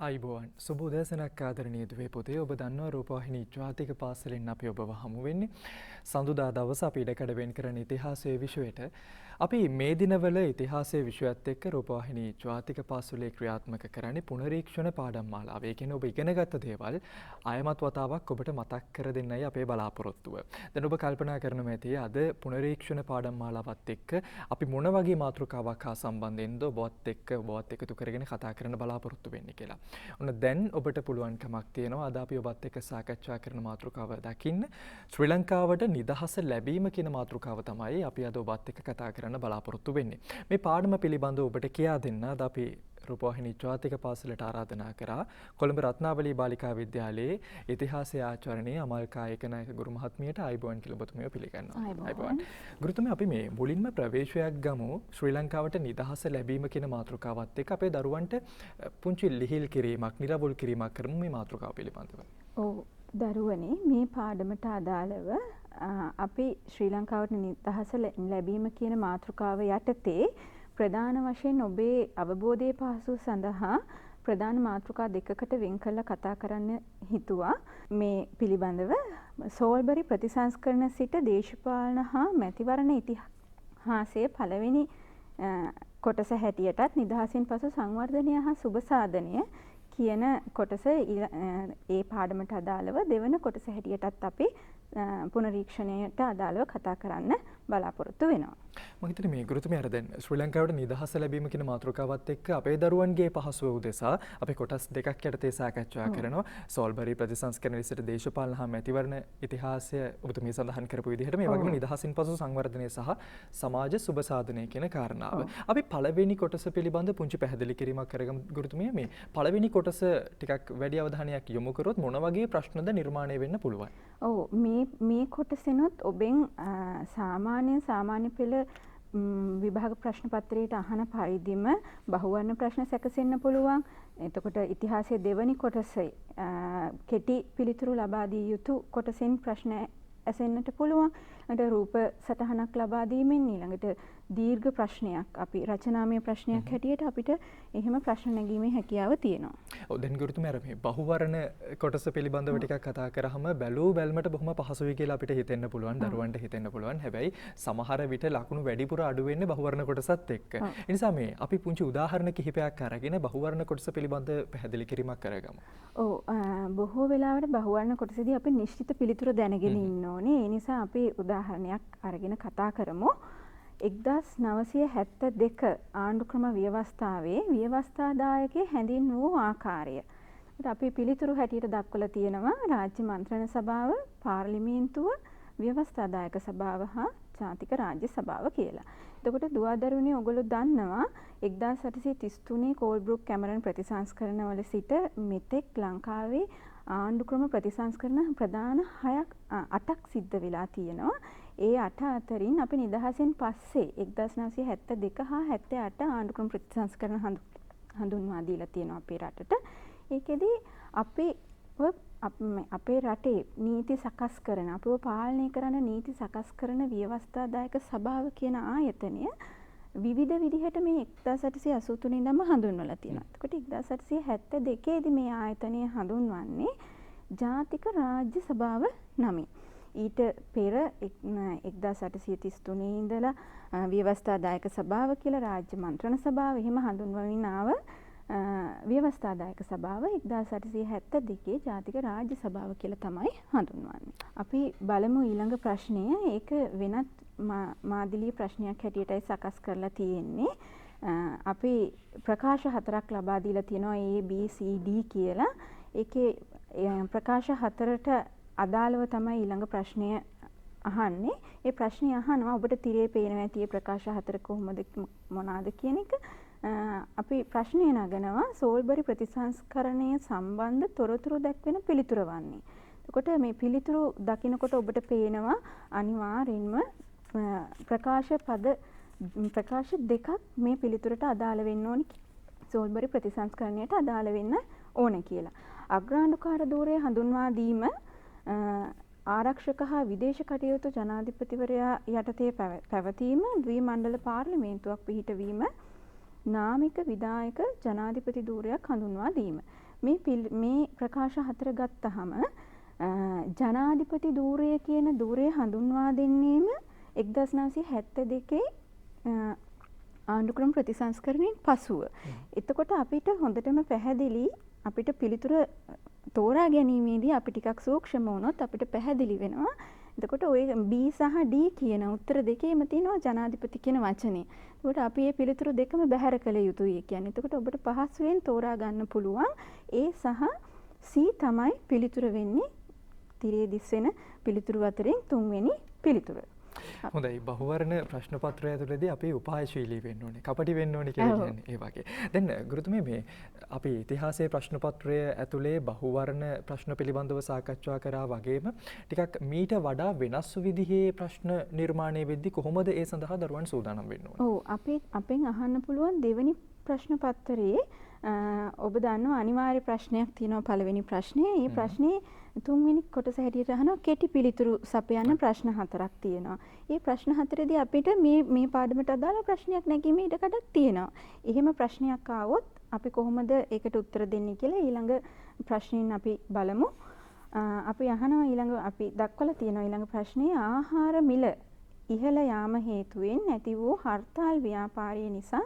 අයිබෝවන් සුබ උදෑසනක් ආදරණීය දුවේ පුතේ ඔබ දන්නවා රූපවාහිනී ජාතික පාසලෙන් අපි ඔබව හමු වෙන්නේ සඳුදා දවස අපි ඉඩකඩ වෙන් කරන ඉතිහාසයේ විෂයට අපි මේ දිනවල ඉතිහාසයේ විෂයත් එක්ක රූපවාහිනී ජාතික පාසලේ ක්‍රියාත්මක කරන්නේ පුනරීක්ෂණ පාඩම් මාලාව. ඒ කියන්නේ ඔබ ඉගෙනගත්ත දේවල් ආයමත් වතාවක් ඔබට මතක් කර දෙන්නයි අපේ බලාපොරොත්තුව. දැන් ඔබ කල්පනා කරනවා ඇති අද පුනරීක්ෂණ පාඩම් මාලාවත් එක්ක අපි මොන වගේ මාතෘකාවක් හා සම්බන්ධයෙන්ද ඔබත් එකතු කරගෙන කතා කරන්න බලාපොරොත්තු වෙන්නේ කියලා. ඔන්න දැන් ඔබට පුළුවන්කමක් තියෙනවා අද අපි ඔබත් එක්ක සාකච්ඡා කරන මාතෘකාව දකින්න. ශ්‍රී ලංකාවට නිදහස ලැබීම කියන මාතෘකාව තමයි අපි අද ඔබත් එක්ක කතා කරන්න බලාපොරොත්තු වෙන්නේ. මේ පාඩම පිළිබඳව ඔබට කියා දෙන්න අද අපි රූපවාහිනී ජාතික පාසලට ආරාධනා කරා කොළඹ රත්නාවලී බාලිකා විද්‍යාලයේ ඉතිහාසය ආචාර්යනී අමල්කා ඒකනායක ගුරු මහත්මියට අයිබෝවන් කියලා ඔබතුමිය පිළිගන්නවා. අයිබෝවන්. ගුරුතුමිය අපි මේ මුලින්ම ප්‍රවේශයක් ගමු ශ්‍රී ලංකාවට නිදහස ලැබීම කියන මාතෘකාවත් එක්ක අපේ දරුවන්ට පුංචි ලිහිල් කිරීමක්, නිරවුල් කිරීමක් කරමු මේ මාතෘකාව පිළිබඳව. ඔව් දරුවනේ මේ පාඩමට අදාළව අපි ශ්‍රී ලංකාවට නිදහස ලැබීම කියන මාතෘකාව යටතේ ප්‍රධාන වශයෙන් ඔබේ අවබෝධයේ පහසුව සඳහා ප්‍රධාන මාතෘකා දෙකකට වෙන් කරලා කතා කරන්න හිතුවා. මේ පිළිබඳව සෝල්බරි ප්‍රතිසංස්කරණ සිට දේශපාලන හා මැතිවරණ ඉතිහාසයේ පළවෙනි කොටස හැටියටත් නිදහසින් පසු සංවර්ධනය හා සුබ සාධනය කියන කොටස ඒ පාඩමට අදාළව දෙවන කොටස හැටියටත් අපි පුනරීක්ෂණයට අදාළව කතා කරන්න බලාපොරොත්තු වෙනවා. මම හිතන්නේ මේ ගුරුතුමිය අර දැන් ශ්‍රී ලංකාවට නිදහස ලැබීම කියන මාතෘකාවත් එක්ක අපේ දරුවන්ගේ පහසුව උදෙසා අපි කොටස් දෙකක් යටතේ සාකච්ඡා කරනවා. සෝල්බරි ප්‍රතිසංස්කරණ විසිට දේශපාලන හා මැතිවරණ ඉතිහාසය ඔබතුමිය සඳහන් කරපු විදිහට මේ වගේම නිදහසින් පසු සංවර්ධනය සහ සමාජ සුබ සාධනය කියන කාරණාව. අපි පළවෙනි කොටස පිළිබඳ පුංචි පැහැදිලි කිරීමක් කරගමු ගුරුතුමිය. මේ පළවෙනි කොටස ටිකක් වැඩි අවධානයක් යොමු කරොත් මොන වගේ ප්‍රශ්නද නිර්මාණය වෙන්න පුළුවන්? ඔව් මේ කොටසෙනොත් ඔබෙන් සාමාන්‍ය පෙළ විභාග ප්‍රශ්න පත්‍රයට අහන පරිදිම බහුවර්ණ ප්‍රශ්න සැකසෙන්න පුළුවන්. එතකොට ඉතිහාසයේ දෙවනි කොටසේ කෙටි පිළිතුරු ලබා දිය යුතු කොටසෙන් ප්‍රශ්න ඇසෙන්නට පුළුවන්. ඊට රූප සටහනක් ලබා දීමෙන් ඊළඟට දීර්ඝ ප්‍රශ්නයක් අපි රචනාමය ප්‍රශ්නයක් හැටියට අපිට එහෙම ප්‍රශ්න නැගීමේ හැකියාව තියෙනවා. ඔව් දැන් ගුරුතුමිය අර මේ බහුවර්ණ කොටස පිළිබඳව ටිකක් කතා කරාම බැලුමට බොහොම පහසුයි කියලා අපිට හිතෙන්න පුළුවන්, දරුවන්ට හිතෙන්න පුළුවන්. හැබැයි සමහර විට ලකුණු වැඩිපුර අඩු වෙන්නේ බහුවර්ණ කොටසත් එක්ක. ඒ නිසා මේ අපි පුංචි උදාහරණ කිහිපයක් අරගෙන බහුවර්ණ කොටස පිළිබඳ පැහැදිලි කිරීමක් කරගමු. ඔව් බොහෝ වෙලාවට බහුවර්ණ කොටසදී අපි නිශ්චිත පිළිතුර දැනගෙන ඉන්න ඕනේ. ඒ නිසා අපි උදාහරණයක් අරගෙන කතා කරමු. 1972 ආණ්ඩුක්‍රම ව්‍යවස්ථාවේ ව්‍යවස්ථාදායකයේ හැඳින් වූ ආකාරය. අපි පිළිතුරු හැටියට දක්වලා තියෙනවා රාජ්‍ය මන්ත්‍රණ සභාව, පාර්ලිමේන්තුව, ව්‍යවස්ථාදායක සභාව හා ජාතික රාජ්‍ය සභාව කියලා. එතකොට දුවදරුවනේ ඔයගොල්ලෝ දන්නවා 1833 කෝල්බ්‍රූක් කැමරන් ප්‍රතිසංස්කරණ වල සිට මෙතෙක් ලංකාවේ ආණ්ඩුක්‍රම ප්‍රතිසංස්කරණ ප්‍රධාන 8ක් සිද්ධ වෙලා තියෙනවා. ඒ 8 අතරින් අපි නිදහසෙන් පස්සේ 1972 හා 78 ආණ්ඩුක්‍රම ප්‍රතිසංස්කරණ හඳුන්වා දීලා තියෙනවා අපේ රටට. ඒකෙදි අපේ රටේ නීති සකස් කරන, අපව පාලනය කරන නීති සකස් කරන ව්‍යවස්ථාදායක සභාව කියන ආයතනය විවිධ විදිහට මේ 1883 ඉඳන්ම හඳුන්වලා තියෙනවා. එතකොට 1872 දී මේ ආයතනය හඳුන්වන්නේ ජාතික රාජ්‍ය සභාව නමින්. ඊට පෙර 1833 ඉඳලා ව්‍යවස්ථාදායක සභාව කියලා රාජ්‍ය මන්ත්‍රණ සභාව එහෙම හඳුන්වමින් ආව ව්‍යවස්ථාදායක සභාව 1872 ජාතික රාජ්‍ය සභාව කියලා තමයි හඳුන්වන්නේ. අපි බලමු ඊළඟ ප්‍රශ්නය. ඒක වෙනත් මාදිලී ප්‍රශ්නයක් හැටියටයි සකස් කරලා තියෙන්නේ. අපි ප්‍රකාශ 4ක් ලබා දීලා තියෙනවා A B C D කියලා. ඒකේ ප්‍රකාශ 4ට අදාළව තමයි ඊළඟ ප්‍රශ්නය අහන්නේ. ඒ ප්‍රශ්නේ අහනවා ඔබට තිරේ පේනවා ඇති ප්‍රකාශ 4 කොහොමද මොනවාද කියන එක. අපි ප්‍රශ්නය නගනවා සෝල්බරි ප්‍රතිසංස්කරණය සම්බන්ධ තොරතුරු දැක්වෙන පිළිතුර වන්නේ. එතකොට මේ පිළිතුරු දකිනකොට ඔබට පේනවා අනිවාර්යෙන්ම ප්‍රකාශ දෙකක් මේ පිළිතුරට අදාළ වෙන්න ඕනි. සෝල්බරි ප්‍රතිසංස්කරණයට අදාළ වෙන්න ඕන කියලා. අග්‍රාණ්ඩුකාර ධූරය හඳුන්වා දීම ආරක්ෂක හා විදේශ කටයුතු ජනාධිපතිවරයා යටතේ පැවතීම, ද්විමණ්ඩල පාර්ලිමේන්තුවක් පිහිටවීම, නාමික විධායක ජනාධිපති ධූරයක් හඳුන්වා දීම. මේ ප්‍රකාශ හතර ගත්තහම ජනාධිපති ධූරය කියන ධූරය හඳුන්වා දෙන්නේම 1972 ආණ්ඩුක්‍රම ප්‍රතිසංස්කරණයෙන් පසුව. එතකොට අපිට හොඳටම පැහැදිලි අපිට පිළිතුර තෝරා ගැනීමේදී අපි ටිකක් සූක්ෂම වුණොත් අපිට පැහැදිලි වෙනවා. එතකොට ওই B සහ D කියන උත්තර දෙකේම තියෙනවා ජනාධිපති කියන වචනේ. එතකොට අපි මේ පිළිතුරු දෙකම බැහැර කළ යුතුයි කියන්නේ. එතකොට ඔබට පහසුවෙන් තෝරා ගන්න පුළුවන් A සහ C තමයි පිළිතුර වෙන්නේ. තිරේ දිස් වෙන පිළිතුරු අතරින් තුන්වෙනි පිළිතුර. හොඳයි බහුවර්ණ ප්‍රශ්න පත්‍රය ඇතුළතදී අපි උපායශීලී වෙන්න ඕනේ. කපටි වෙන්න ඕනේ කියලා කියන්නේ ඒ වගේ. දැන් ගුරුතුමිය මේ අපි ඉතිහාසයේ ප්‍රශ්න පත්‍රය ඇතුලේ බහුවර්ණ ප්‍රශ්න පිළිබඳව සාකච්ඡා කරා වගේම ටිකක් මීට වඩා වෙනස් විදිහේ ප්‍රශ්න නිර්මාණය වෙද්දී කොහොමද ඒ සඳහා දරුවන් සූදානම් වෙන්න ඕනේ? ඔව් අපෙන් අහන්න පුළුවන් දෙවෙනි ප්‍රශ්න පත්‍රයේ ඔබ දන්නවා අනිවාර්ය ප්‍රශ්නයක් තියෙනවා පළවෙනි ප්‍රශ්නේ. මේ ප්‍රශ්නේ තුන්වෙනි කොටස හැටියට අහනවා කෙටි පිළිතුරු සපයන්න ප්‍රශ්න හතරක් තියෙනවා. මේ ප්‍රශ්න හතරේදී අපිට මේ පාඩමට අදාළ ප්‍රශ්නයක් නැගීමේ ඉඩකඩක් තියෙනවා. එහෙම ප්‍රශ්නයක් ආවොත් අපි කොහොමද ඒකට උත්තර දෙන්නේ කියලා ඊළඟ ප්‍රශ්نين අපි බලමු. අපි අහනවා ඊළඟ අපි දක්වලා තියෙනවා ඊළඟ ප්‍රශ්නේ ආහාර මිල ඉහළ යාම හේතුවෙන් ඇති වූ හර්තාල් ව්‍යාපාරය නිසා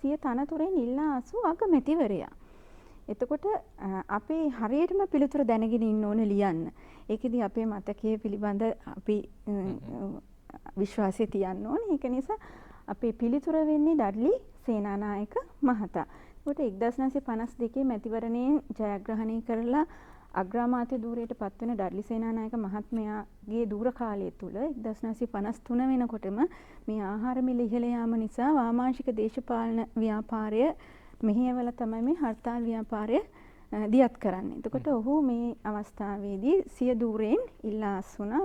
සිය තනතුරෙන් ඉල්ලා අසු අගමැතිවරයා. එතකොට අපේ හරියටම පිළිතුර දැනගෙන ඉන්න ඕන ලියන්න. ඒකෙදි අපේ මතකයේ පිළිබඳ අපි විශ්වාසය තියන්න ඕනේ. ඒක නිසා අපේ පිළිතුර වෙන්නේ ඩඩ්ලි සේනානායක මහතා. ඒකට 1952 මැතිවරණයෙන් ජයග්‍රහණය කරලා අග්‍රාමාත්‍ය ධූරයට පත්වෙන ඩඩ්ලි සේනානායක මහත්මයාගේ ධූර කාලය තුල 1953 වෙනකොටම මේ ආහාර මිල ඉහළ යාම නිසා වාමාංශික දේශපාලන ව්‍යාපාරය මෙහෙයවල තමයි මේ හර්තාල් ව්‍යාපාරය දියත් කරන්නේ. එතකොට ඔහු මේ අවස්ථාවේදී සිය ධූරයෙන් ඉල්ලා අස්වුණා.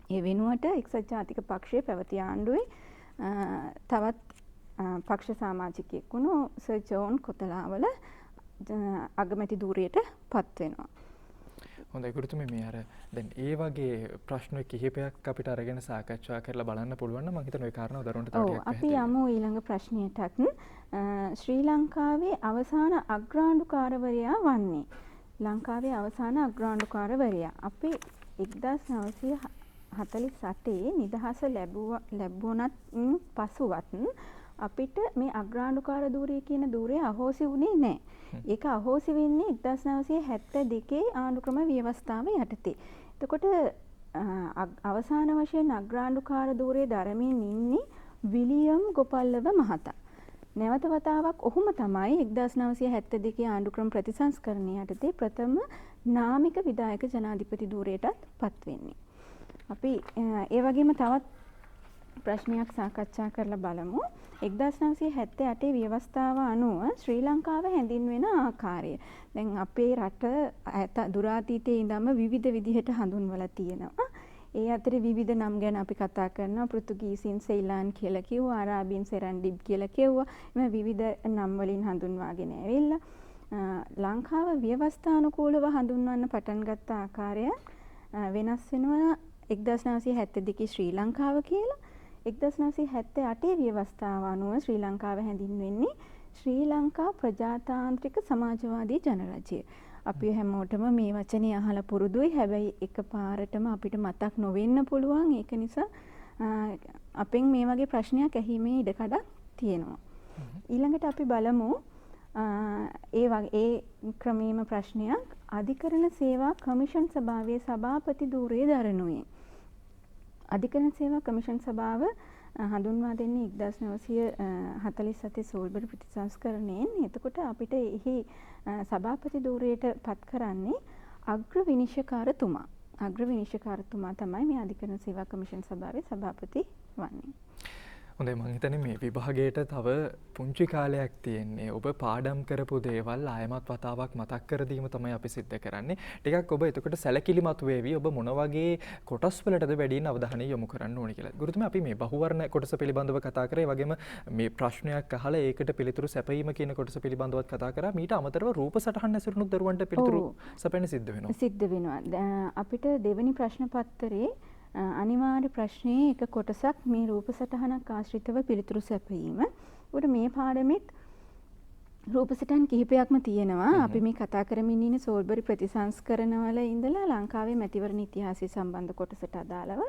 ඒ වෙනුවට එක්සත් ජාතික පක්ෂයේ පැවති ආණ්ඩුවේ තවත් පක්ෂ සමාජිකයෙක් වුණු සර් ජෝන් කොතලාවල අගමැති ධූරයට පත් වෙනවා. හොඳයි ගුරුතුමී මේ අර දැන් ඒ වගේ ප්‍රශ්න කිහිපයක් අපිට අරගෙන සාකච්ඡා කරලා බලන්න පුළුවන් නම් මම හිතනවා ඒ කාරණාව දරුවන්ට තව ටිකක් අපි යමු ඊළඟ ප්‍රශ්නයටත්. ශ්‍රී ලංකාවේ අවසාන අග්‍රාණ්ඩුකාරවරයා වන්නේ. ලංකාවේ අවසාන අග්‍රාණ්ඩුකාරවරයා. අපි 1948 නිදහස ලැබුණත් පසුවත් අපිට මේ අග්‍රාණ්ඩුකාර ධූරය කියන ධූරය අහෝසි වුණේ නැහැ. ඒක අහෝසි වෙන්නේ 1972 ආණ්ඩුක්‍රම ව්‍යවස්ථාව යටතේ. එතකොට අවසාන වශයෙන් අග්‍රාණ්ඩුකාර ධූරය දරමින් ඉන්නේ විලියම් ගෝපල්ලව මහතා. නැවත වතාවක් ඔහුම තමයි 1972 ආණ්ඩුක්‍රම ප්‍රතිසංස්කරණය යටතේ ප්‍රථම නාමික විධායක ජනාධිපති ධූරයටත් පත් වෙන්නේ. අපි ඒ වගේම තවත් ප්‍රශ්නයක් සාකච්ඡා කරලා බලමු. 1978 ව්‍යවස්ථාව අනුව ශ්‍රී ලංකාව හැඳින්වෙන ආකාරය. දැන් අපේ රට දුරාතීතයේ ඉඳන්ම විවිධ විදිහට හඳුන්වලා තියෙනවා. ඒ අතරේ විවිධ නම් ගැන අපි කතා කරනවා. පෘතුගීසින් සෙයිලාන් කියලා කිව්වා, අරාබින් සෙරන්ඩිබ් කියලා කිව්වා. එම විවිධ නම් වලින් හඳුන්වාගෙන ඇවිල්ලා ලංකාව ව්‍යවස්ථානුකූලව හඳුන්වන්න පටන් ගත්ත ආකාරය වෙනස් වෙනවා. 1972 ශ්‍රී ලංකාව කියලා 1978 ව්‍යවස්ථාව අනුව ශ්‍රී ලංකාව හැඳින්වෙන්නේ ශ්‍රී ලංකා ප්‍රජාතාන්ත්‍රික සමාජවාදී ජනරජය. අපි හැමෝටම මේ වචනේ අහලා පුරුදුයි. හැබැයි එකපාරටම අපිට මතක් නොවෙන්න පුළුවන්. ඒක නිසා අපෙන් මේ වගේ ප්‍රශ්නයක් ඇහිීමේ ඉඩකඩක් තියෙනවා. ඊළඟට අපි බලමු ඒ ක්‍රමීය ප්‍රශ්නයක් අධිකරණ සේවා කමිෂන් සභාවේ සභාපති ධූරය දරනුවේ. අධිකරණ සේවා කමිෂන් සභාව හඳුන්වා දෙන්නේ 1947 සෝල්බර් ප්‍රතිසංස්කරණයෙන්. එතකොට අපිට එහි සභාපති ධූරයට පත් කරන්නේ අග්‍ර විනිශ්චයකාරතුමා. අග්‍ර විනිශ්චයකාරතුමා තමයි මේ අධිකරණ සේවා කමිෂන් සභාවේ සභාපති වන්නේ. හොඳයි මම හිතන්නේ මේ විභාගයට තව පුංචි කාලයක් තියෙන්නේ. ඔබ පාඩම් කරපු දේවල් ආයමත් වතාවක් මතක් කර දීම තමයි අපි සිද්ධ කරන්නේ. ටිකක් ඔබ එතකොට සැලකිලිමත් වේවි. ඔබ මොන වගේ කොටස් වලටද වැඩියෙන් අවධානය යොමු කරන්න ඕනේ කියලා. ගුරුතුමී අපි මේ බහුවර්ණ කොටස පිළිබඳව කතා කරේ. ඒ වගේම මේ ප්‍රශ්නයක් අහලා ඒකට පිළිතුරු සැපයීම කියන කොටස පිළිබඳවත් කතා කරා. මීට අමතරව රූප සටහන් ඇසුරුනුත් දරුවන්ට පිළිතුරු සැපෙන්න සිද්ධ වෙනවා. සිද්ධ වෙනවා. අපිට දෙවෙනි ප්‍රශ්න පත්‍රයේ අනිවාර්ය ප්‍රශ්නයේ එක කොටසක් මේ රූප සටහනක් ආශ්‍රිතව පිළිතුරු සැපයීම. උඩ මේ පාඩමෙත් රූපසටහන් කිහිපයක්ම තියෙනවා. අපි මේ කතා කරමින් ඉන්නේ සෝල්බරි ප්‍රතිසංස්කරණවල ඉඳලා ලංකාවේ මැතිවරණ ඉතිහාසය සම්බන්ධ කොටසට අදාළව.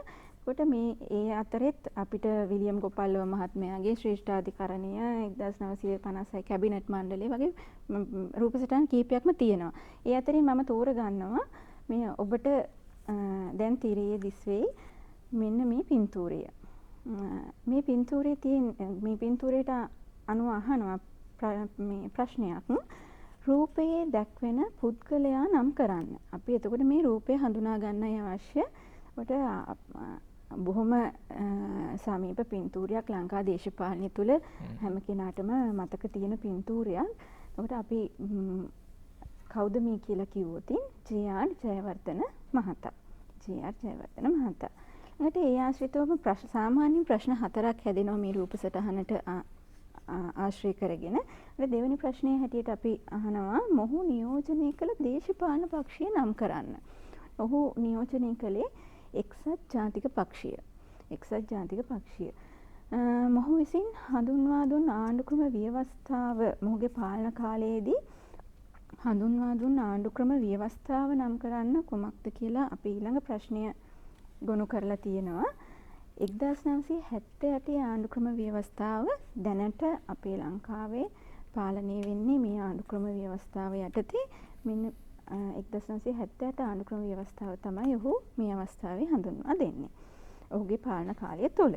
කොට මේ ඒ අතරෙත් අපිට විලියම් ගෝපල්ලව මහත්මයාගේ ශ්‍රේෂ්ඨාධිකරණය 1956 කැබිනට් මණ්ඩලය වගේ රූපසටහන් කිහිපයක්ම තියෙනවා. ඒ අතරින් මම තෝරගන්නවා මේ ඔබට දැන් තිරයේ දිස්වෙයි මෙන්න මේ පින්තූරය. මේ පින්තූරයේ තියෙන මේ පින්තූරයට අනුව අහනවා මේ ප්‍රශ්නයක්. රූපයේ දැක්වෙන පුද්ගලයා නම් කරන්න. අපි එතකොට මේ රූපය හඳුනා ගන්නයි අවශ්‍ය. කොට බොහොම සමීප පින්තූරයක් ලංකා දේශපාලනය තුළ හැම කෙනාටම මතක තියෙන පින්තූරයක්. එතකොට අපි කවුද මේ කියලා කිව්වොත් ජේ.ආර්. ජයවර්ධන මහතා. ජේ.ආර්. ජයවර්ධන මහතා. ඊට ඒ ආශ්‍රිතවම සාමාන්‍ය ප්‍රශ්න 4ක් හැදෙනවා මේ රූපසටහනට ආශ්‍රය කරගෙන. දෙවෙනි ප්‍රශ්නයේ හැටියට අපි අහනවා මොහු නියෝජනය කළ දේශපාලන පක්ෂය නම් කරන්න. ඔහු නියෝජනය කළේ එක්සත් ජාතික පක්ෂය. එක්සත් ජාතික පක්ෂය. මොහු විසින් හඳුන්වා දුන් ආණ්ඩුක්‍රම ව්‍යවස්ථාව මොහුගේ පාලන කාලයේදී හඳුන්වා දුන් ආණ්ඩුක්‍රම ව්‍යවස්ථාව නම් කරන්න කුමක්ද කියලා අපි ඊළඟ ප්‍රශ්නය ගොනු කරලා තියෙනවා. 1978 ආණ්ඩුක්‍රම ව්‍යවස්ථාව දැනට අපේ ලංකාවේ පාලනය වෙන්නේ මේ ආණ්ඩුක්‍රම ව්‍යවස්ථාව යටතේ. මෙන්න 1978 ආණ්ඩුක්‍රම ව්‍යවස්ථාව තමයි ඔහු මේ අවස්ථාවේ හඳුන්වා දෙන්නේ. ඔහුගේ පාලන කාලය තුළ.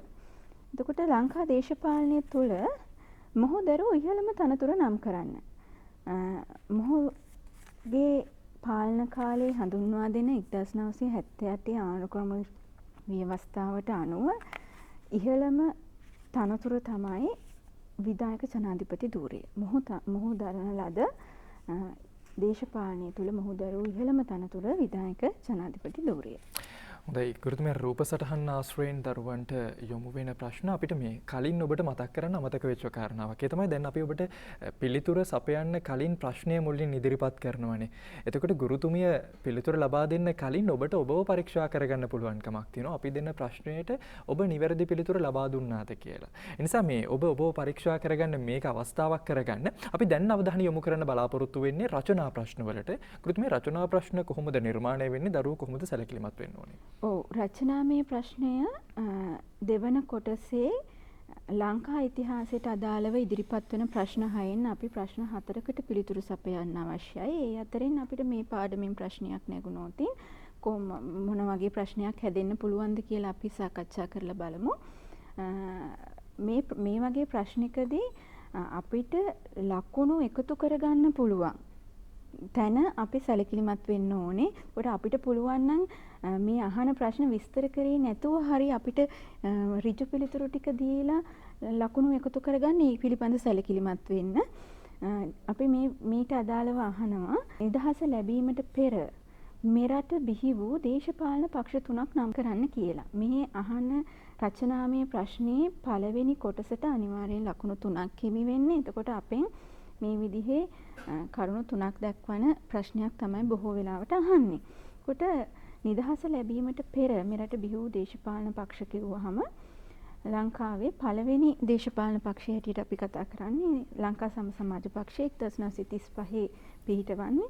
එතකොට ලංකා දේශපාලනය තුළ මොහු දරූ ඉහළම තනතුර නම් කරන්න. මොහුගේ පාලන කාලයේ හඳුන්වා දෙන 1978 ආණ්ඩුක්‍රම ව්‍යවස්ථාවට අනුව ඉහළම තනතුර තමයි විධායක ජනාධිපති ධූරය. මොහු දරන ලද දේශපාලනය තුළ මොහු දරූ ඉහළම තනතුර විධායක ජනාධිපති ධූරය. හොඳයි ගුරුතුමිය රූප සටහන් ආශ්‍රයෙන් දරුවන්ට යොමු වෙන ප්‍රශ්න අපිට මේ කලින් ඔබට මතක් කරන්න අමතක වෙච්ච කාරණාවක්. ඒ තමයි දැන් අපි ඔබට පිළිතුර සපයන්න කලින් ප්‍රශ්නය මුලින් ඉදිරිපත් කරනවානේ. එතකොට ගුරුතුමිය පිළිතුර ලබා දෙන්න කලින් ඔබට ඔබව පරීක්ෂා කරගන්න පුළුවන්කමක් තියෙනවා. අපි දෙන්න ප්‍රශ්නයට ඔබ නිවැරදි පිළිතුර ලබා දුන්නාද කියලා. ඒ නිසා මේ ඔබව පරීක්ෂා කරගන්න මේක අවස්ථාවක් කරගන්න අපි දැන් අවධානය යොමු කරන්න බලාපොරොත්තු වෙන්නේ රචනා ප්‍රශ්න වලට. ගුරුතුමිය රචනා ප්‍රශ්න කොහොමද නිර්මාණය වෙන්නේ? දරුවෝ කොහොමද සැලකිලිමත් වෙන්න ඕනේ? ඔව් රචනාමය ප්‍රශ්නය දෙවන කොටසේ ලංකා ඉතිහාසයට අදාළව ඉදිරිපත් වන ප්‍රශ්න 6න් අපි ප්‍රශ්න 4කට පිළිතුරු සපයන්න අවශ්‍යයි. ඒ අතරින් අපිට මේ පාඩමින් ප්‍රශ්නයක් නැගුණොත් මොන වගේ ප්‍රශ්නයක් හැදෙන්න පුළුවන්ද කියලා අපි සාකච්ඡා කරලා බලමු. මේ වගේ ප්‍රශ්නිකදී අපිට ලකුණු එකතු කරගන්න පුළුවන්. තැන අපි සැලකිලිමත් වෙන්න ඕනේ. ඒකට අපිට පුළුවන් නම් මේ අහන ප්‍රශ්න විස්තර කරේ නැතුව හරි අපිට ඍජු පිළිතුරු ටික දීලා ලකුණු එකතු කරගන්න ඒ පිළිබඳ සැලකිලිමත් වෙන්න. අපි මේට අදාළව අහනවා නිදහස ලැබීමට පෙර මෙරට බිහි වූ දේශපාලන පක්ෂ 3ක් නම් කරන්න කියලා. මේ අහන රචනාමය ප්‍රශ්නේ පළවෙනි කොටසට අනිවාර්යෙන් ලකුණු 3ක් හිමි වෙන්නේ. එතකොට අපෙන් මේ විදිහේ කරුණු 3ක් දක්වන ප්‍රශ්නයක් තමයි බොහෝ වෙලාවට අහන්නේ. කොට නිදහස ලැබීමට පෙර මෙරට බිහි වූ දේශපාලන පක්ෂ කිව්වහම ලංකාවේ පළවෙනි දේශපාලන පක්ෂය හැටියට අපි කතා කරන්නේ ලංකා සම සමාජ පක්ෂය 1935 පිහිටවන්නේ.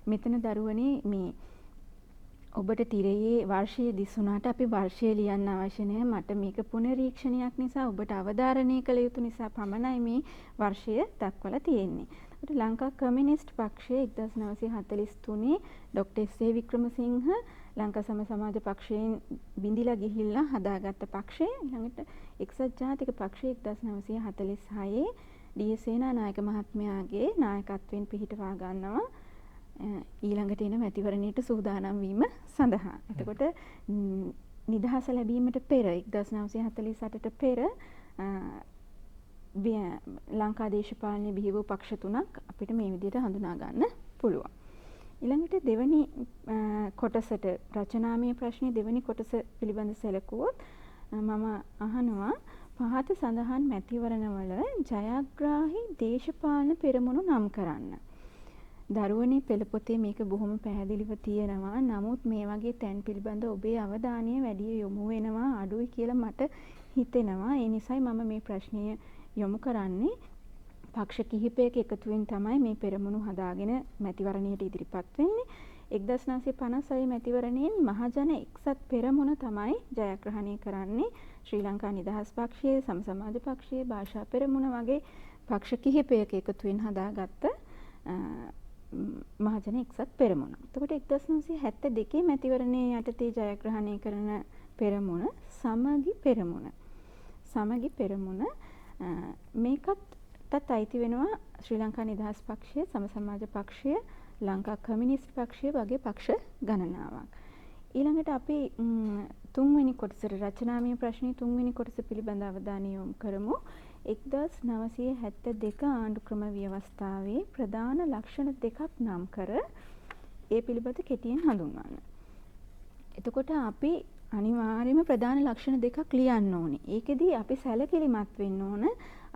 මෙතන දරුවනේ මේ ඔබට තිරයේ වර්ෂය දිසුණාට අපි වර්ෂය ලියන්න අවශ්‍ය නැහැ. මට මේක පුනරීක්ෂණයක් නිසා ඔබට අවධාරණය කළ යුතු නිසා පමණයි මේ වර්ෂය දක්වලා තියෙන්නේ. ඒකට ලංකා කමියුනිස්ට් පක්ෂය 1943 ඩොක්ටර් එස්.ඒ. වික්‍රමසිංහ ලංකා සම සමාජ පක්ෂයෙන් බිඳිලා ගිහිල්ලා හදාගත්ත පක්ෂය. ඊළඟට එක්සත් ජාතික පක්ෂය 1946 ඩී.එස්. සේනානායක මහත්මයාගේ නායකත්වයෙන් පිහිටවා ගන්නවා. ඊළඟට එන මැතිවරණයට සූදානම් වීම සඳහා. එතකොට නිදහස ලැබීමට පෙර 1948ට පෙර ලංකා දේශපාලනයේ බිහි වූ පක්ෂ 3ක් අපිට මේ විදිහට හඳුනා ගන්න පුළුවන්. ඊළඟට දෙවැනි කොටසට රචනාමය ප්‍රශ්නේ දෙවැනි කොටස පිළිබඳ සැලකුවොත් මම අහනවා පහත සඳහන් මැතිවරණවල ජයග්‍රාහී දේශපාලන පෙරමුණු නම් කරන්න. දරුවනේ පෙළ පොතේ මේක බොහොම පැහැදිලිව තියෙනවා. නමුත් මේ වගේ තැන් පිළිබඳ ඔබේ අවධානය වැඩි යොමු වෙනවා අඩුයි කියලා මට හිතෙනවා. ඒ නිසායි මම මේ ප්‍රශ්නය යොමු කරන්නේ. පක්ෂ කිහිපයක එකතුවෙන් තමයි මේ පෙරමුණු හදාගෙන මැතිවරණයට ඉදිරිපත් වෙන්නේ. 1956 මැතිවරණයෙන් මහජන එක්සත් පෙරමුණ තමයි ජයග්‍රහණය කරන්නේ. ශ්‍රී ලංකා නිදහස් පක්ෂය, සම සමාජ පක්ෂය, භාෂා පෙරමුණ වගේ පක්ෂ කිහිපයක එකතුවෙන් හදාගත්ත මහජන එක්සත් පෙරමුණ. එතකොට 1972 මැතිවරණයේ යටතේ ජයග්‍රහණය කරන පෙරමුණ සමගි පෙරමුණ. සමගි පෙරමුණ මේකටත් අයිති වෙනවා ශ්‍රී ලංකා නිදහස් පක්ෂය, සම සමාජ පක්ෂය, ලංකා කමියුනිස්ට් පක්ෂය වගේ පක්ෂ ගණනාවක්. ඊළඟට අපි තුන්වෙනි කොටසට රචනාමය ප්‍රශ්නයේ තුන්වෙනි කොටස පිළිබඳ අවධානය යොමු කරමු. 1972 ආණ්ඩුක්‍රම ව්‍යවස්ථාවේ ප්‍රධාන ලක්ෂණ දෙකක් නම් කර ඒ පිළිබඳ කෙටියෙන් හඳුන්වන්න. එතකොට අපි අනිවාර්යයෙන්ම ප්‍රධාන ලක්ෂණ දෙකක් ලියන්න ඕනේ. ඒකෙදී අපි සැලකිලිමත් වෙන්න ඕන.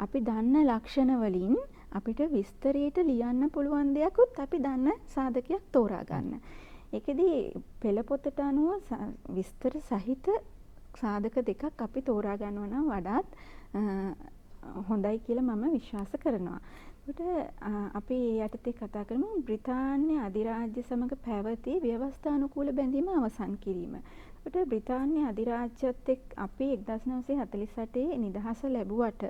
අපි දන්න ලක්ෂණ වලින් අපිට විස්තරයට ලියන්න පුළුවන් දෙයක්වත් අපි දන්න සාධකයක් තෝරා ගන්න. ඒකෙදී පෙළ පොතට අනුව විස්තර සහිත සාධක දෙකක් අපි තෝරා ගන්නවා නම් වඩාත් හොඳයි කියලා මම විශ්වාස කරනවා. ඒකට අපි යටතේ කතා කරමු බ්‍රිතාන්‍ය අධිරාජ්‍ය සමග පැවති ව්‍යවස්ථානුකූල බැඳීම අවසන් කිරීම. ඒකට බ්‍රිතාන්‍ය අධිරාජ්‍යත් එක්ක අපි 1948 නිදහස ලැබුවට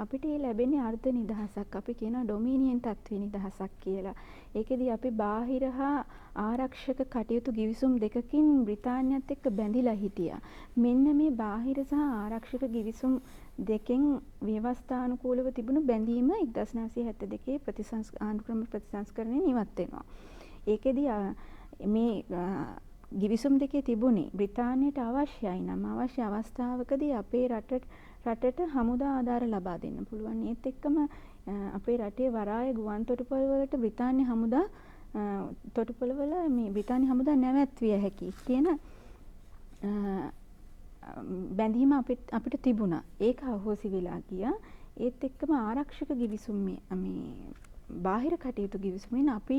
අපිට මේ ලැබෙන්නේ අර්ධ නිදහසක්. අපි කියනවා ඩොමිනියන් තත්ත්වයේ නිදහසක් කියලා. ඒකෙදී අපි බාහිර හා ආරක්ෂක කටයුතු ගිවිසුම් දෙකකින් බ්‍රිතාන්‍යත් එක්ක බැඳිලා හිටියා. මෙන්න මේ බාහිර සහ ආරක්ෂක ගිවිසුම් දෙකෙන් ව්‍යවස්ථානුකූලව තිබුණු බැඳීම 1972 ආණ්ඩුක්‍රම ප්‍රතිසංස්කරණය නිවත් වෙනවා. ඒකෙදී මේ ගිවිසුම් දෙකේ තිබුණේ බ්‍රිතාන්‍යයට අවශ්‍යයි නම් අවශ්‍ය අවස්ථාවකදී අපේ රටට හමුදා ආධාර ලබා දෙන්න පුළුවන්. ඒත් එක්කම අපේ රටේ වරාය ගුවන් තොටුපළ වලට බ්‍රිතාන්‍ය හමුදා තොටුපළවල මේ බ්‍රිතාන්‍ය හමුදා නැවැත්විය හැකි කියන බැඳීම අපිට තිබුණා. ඒක අහෝසි වෙලා ගියා. ඒත් එක්කම ආරක්ෂක ගිවිසුම් මේ බාහිර කටයුතු ගිවිසුමෙන් අපි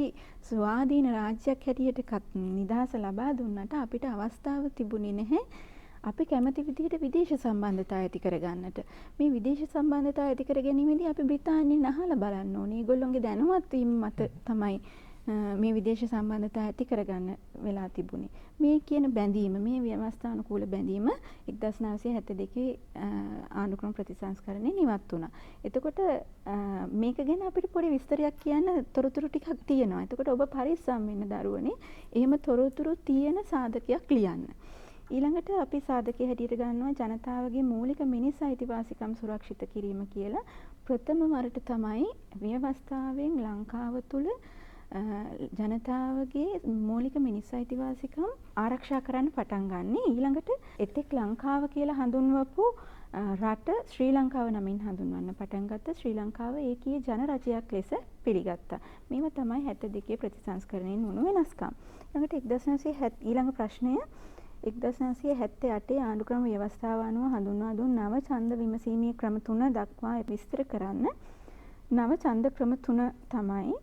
ස්වාධීන රාජ්‍යයක් හැටියට නිදහස ලබා දුන්නට අපිට අවස්ථාව තිබුණේ නැහැ. අපි කැමති විදිහට විදේශ සම්බන්ධතා ඇති කරගන්නට. මේ විදේශ සම්බන්ධතා ඇති කර ගැනීමේදී අපි බ්‍රිතාන්‍යයෙන් අහලා බලන්න ඕනේ. ඒගොල්ලොන්ගේ දැනුවත් වීම මත තමයි මේ විදේශ සම්බන්ධතා ඇති කරගන්න වෙලා තිබුණේ. මේ කියන බැඳීම, මේ ව්‍යවස්ථානුකූල බැඳීම 1972 ආණ්ඩුක්‍රම ප්‍රතිසංස්කරණය නිවත් වුණා. එතකොට මේක ගැන අපිට පොඩි විස්තරයක් කියන්න තොරතුරු ටිකක් තියෙනවා. එතකොට ඔබ පරිස්සම් වෙන්න දරුවනේ. එහෙම තොරතුරු තියෙන සාධකයක් ලියන්න. ඊළඟට අපි සාධකයේ හැටියට ගන්නවා ජනතාවගේ මූලික මිනිස් අයිතිවාසිකම් සුරක්ෂිත කිරීම කියලා. ප්‍රථම වරට තමයි ව්‍යවස්ථාවෙන් ලංකාව තුළ ජනතාවගේ මූලික මිනිස් අයිතිවාසිකම් ආරක්ෂා කරන්න පටන් ගන්න. ඊළඟට එතෙක් ලංකාව කියලා හඳුන්වපු රට ශ්‍රී ලංකාව නමින් හඳුන්වන්න පටන් ගත්තා. ශ්‍රී ලංකාව ඒකීය ජනරජයක් ලෙස පිළිගත්තා. මේව තමයි 72 ප්‍රතිසංස්කරණයෙන් වුණු වෙනස්කම්. ඊළඟට ඊළඟ ප්‍රශ්නය 1978 ආණ්ඩුක්‍රම ව්‍යවස්ථාව අනුව හඳුන්වා දුන් නව ඡන්ද විමසීමේ ක්‍රම 3 දක්වා විස්තර කරන්න. නව ඡන්ද ක්‍රම 3 තමයි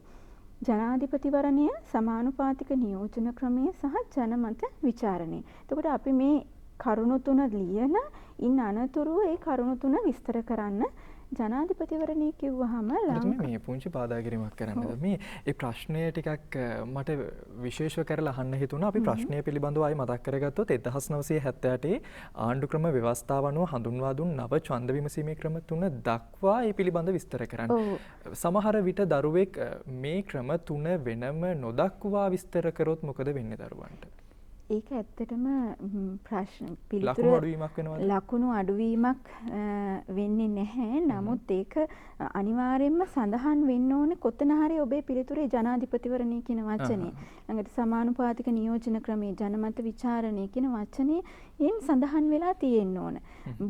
ජනාධිපතිවරණය, සමානුපාතික නියෝජන ක්‍රමය සහ ජනමත විචාරණය. එතකොට අපි මේ කරුණු 3 ලියලා ඉන් අනතුරුව ඒ කරුණු 3 විස්තර කරන්න. ජනාධිපතිවරණය කිව්වහම මේ පුංචි බාධා කිරීමක් කරන්නද මේ ප්‍රශ්නය ටිකක් මට විශේෂව කරලා අහන්න හිතුණා. අපි ප්‍රශ්නය පිළිබඳව ආයි මතක් කරගත්තොත් 1978 ආණ්ඩුක්‍රම ව්‍යවස්ථාව අනුව හඳුන්වා දුන් නව ඡන්ද විමසීමේ ක්‍රම 3 දක්වා ඒ පිළිබඳව විස්තර කරන්න. සමහර විට දරුවෙක් මේ ක්‍රම 3 වෙනම නොදක්වා විස්තර කරොත් මොකද වෙන්නේ දරුවන්ට? ඒක ඇත්තටම ප්‍රශ්න ලකුණු අඩුවීමක් වෙන්නේ නැහැ. නමුත් ඒක අනිවාර්යයෙන්ම සඳහන් වෙන්න ඕනේ කොතන හරි ඔබේ පිළිතුරේ ජනාධිපතිවරණය කියන වචනේ. ළඟට සමානුපාතික නියෝජන ක්‍රමයේ ජනමත විචාරණය කියන වචනේ එයින් සඳහන් වෙලා තියෙන්න ඕන.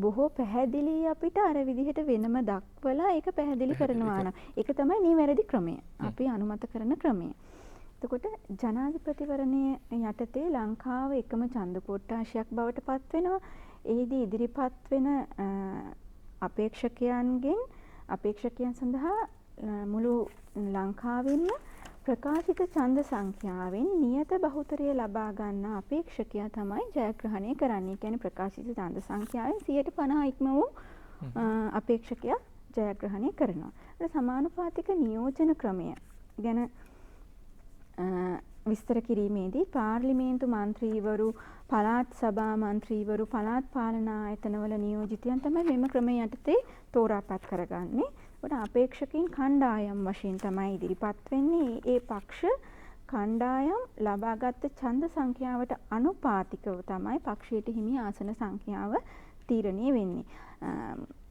බොහෝ පැහැදිලි අපිට අර විදිහට වෙනම දක්වලා ඒක පැහැදිලි කරනවා නම් ඒක තමයි නිවැරදි ක්‍රමය. අපි අනුමත කරන ක්‍රමය. එතකොට ජනාධිපතිවරණය යටතේ ලංකාව එකම ඡන්ද කොට්ටාශයක් බවට පත් වෙනවා. එහිදී ඉදිරිපත් වෙන අපේක්ෂකයන් සඳහා මුළු ලංකාවෙන්ම ප්‍රකාශිත ඡන්ද සංඛ්‍යාවෙන් නියත බහුතරය ලබා ගන්න අපේක්ෂකයා තමයි ජයග්‍රහණය කරන්නේ. ඒ කියන්නේ ප්‍රකාශිත ඡන්ද සංඛ්‍යාවෙන් 50% ඉක්ම වූ අපේක්ෂකයා ජයග්‍රහණය කරනවා. සමානුපාතික නියෝජන ක්‍රමය ගැන විස්තර කිරීමේදී පාර්ලිමේන්තු මන්ත්‍රීවරු, පළාත් සභා මන්ත්‍රීවරු, පළාත් පාලන ආයතනවල නියෝජිතයන් තමයි මෙම ක්‍රමය යටතේ තෝරාපත් කරගන්නේ. ඒකට අපේක්ෂකයින් කණ්ඩායම් වශයෙන් තමයි ඉදිරිපත් වෙන්නේ. ඒ පක්ෂ කණ්ඩායම් ලබාගත් ඡන්ද සංඛ්‍යාවට අනුපාතිකව තමයි පක්ෂයට හිමි ආසන සංඛ්‍යාව තීරණය වෙන්නේ.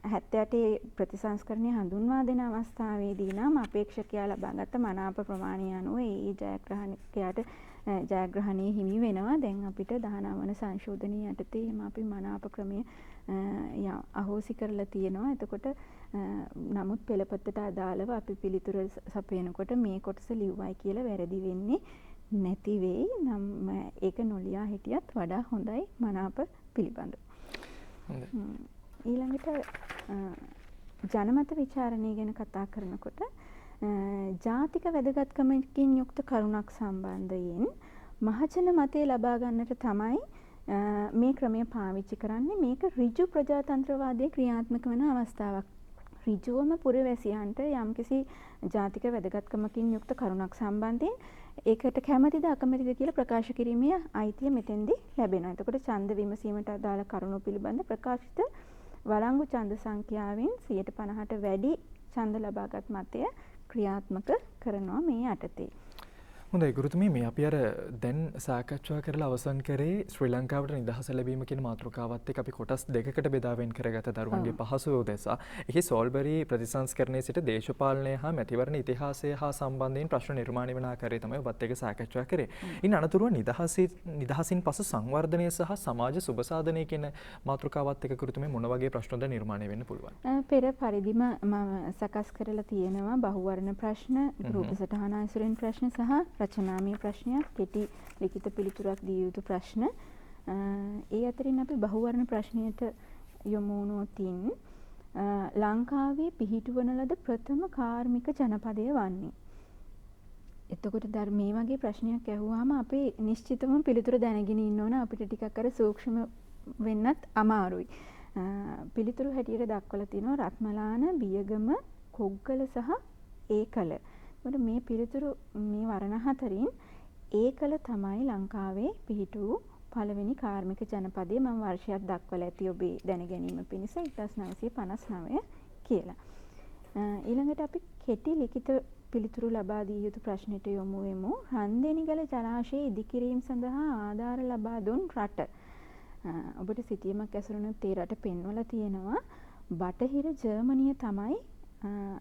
78 ප්‍රතිසංස්කරණය හඳුන්වා දෙන අවස්ථාවේදී නම් අපේක්ෂකයා ලබාගත් මනාප ප්‍රමාණය අනුව ඒ ජයග්‍රහණකයාට ජයග්‍රහණයේ හිමි වෙනවා. දැන් අපිට 19 වන සංශෝධනයේ යටතේ එහෙම අපි මනාප ක්‍රමය අහෝසි කරලා තියෙනවා. එතකොට නමුත් පෙළපතට අදාළව අපි පිළිතුර සපයනකොට මේ කොටස ලිව්වයි කියලා වැරදි වෙන්නේ නැති වෙයි. නම් ඒක නොලියා හිටියත් වඩා හොඳයි මනාප පිළිබඳව. ඊළඟට ජනමත විචාරණය ගැන කතා කරනකොට ජාතික වැදගත්කමකින් යුක්ත කරුණක් සම්බන්ධයෙන් මහජන මතය ලබා ගන්නට තමයි මේ ක්‍රමය පාවිච්චි කරන්නේ. මේක ඍජු ප්‍රජාතන්ත්‍රවාදයේ ක්‍රියාත්මක වන අවස්ථාවක්. ඍජුවම පුරවැසියන්ට යම්කිසි ජාතික වැදගත්කමකින් යුක්ත කරුණක් සම්බන්ධයෙන් ඒකට කැමැතිද අකමැතිද කියලා ප්‍රකාශ කිරීමේ අයිතිය මෙතෙන්දී ලැබෙනවා. එතකොට ඡන්ද විමසීමට අදාළ කරුණු පිළිබඳ ප්‍රකාශිත වළංගු ඡන්ද සංඛ්‍යාවෙන් 50%ට වැඩි ඡන්ද ලබාගත් මතය ක්‍රියාත්මක කරනවා මේ යටතේ. හොඳයි ගුරුතුමී, මේ අපි අර දැන් සාකච්ඡා කරලා අවසන් කරේ ශ්‍රී ලංකාවට නිදහස ලැබීම කියන මාතෘකාවත් එක්ක අපි කොටස් දෙකකට බෙදාවෙන් කරගත දරුවන්ගේ පහසුව උදෙසා. එහි සෝල්බරි ප්‍රතිසංස්කරණයේ සිට දේශපාලනය හා මැතිවරණ ඉතිහාසය හා සම්බන්ධයෙන් ප්‍රශ්න නිර්මාණය වන ආකාරය තමයි ඔබත් එක්ක සාකච්ඡා කරේ. ඉන් අනතුරුව නිදහසින් පසු සංවර්ධනය සහ සමාජ සුබසාධනය කියන මාතෘකාවත් එක්ක ගුරුතුමී මොන වගේ ප්‍රශ්නද නිර්මාණය වෙන්න පුළුවන්? පෙර පරිදිම මම සකස් කරලා තියෙනවා බහුවර්ණ ප්‍රශ්න, රූප සටහන ඇසුරෙන් ප්‍රශ්න සහ රචනාමය ප්‍රශ්නයක්, කෙටි ලිඛිත පිළිතුරක් දිය යුතු ප්‍රශ්න. ඒ අතරින් අපි බහුවර්ණ ප්‍රශ්නයට යොමු වුණොතින් ලංකාවේ පිහිටුවන ලද ප්‍රථම කාර්මික ජනපදය වන්නේ. එතකොට මේ වගේ ප්‍රශ්නයක් ඇහුවාම අපි නිශ්චිතවම පිළිතුර දැනගෙන ඉන්න ඕන. අපිට ටිකක් අර සූක්ෂම වෙන්නත් අමාරුයි. පිළිතුරු හැටියට දක්වලා තිනවා රත්මලාන, බියගම, කොග්ගල සහ ඒකල. එතකොට මේ පිළිතුරු මේ වර්ණ හතරින් ඒකල තමයි ලංකාවේ පිහිටු පළවෙනි කාර්මික ජනපදය. මම වර්ෂයක් දක්වලා ඇති ඔබේ දැන ගැනීම පිණිස 1959 කියලා. ඊළඟට අපි කෙටි ලිඛිත පිළිතුරු ලබා දිය යුතු ප්‍රශ්නෙට යොමු වෙමු. රන්දෙනිගල ජලාශය ඉදිකිරීම සඳහා ආධාර ලබා දුන් රට. ඔබට සිතියමක් ඇසුරුනොත් ඒ රට පෙන්වලා තියෙනවා. බටහිර ජර්මනිය තමයි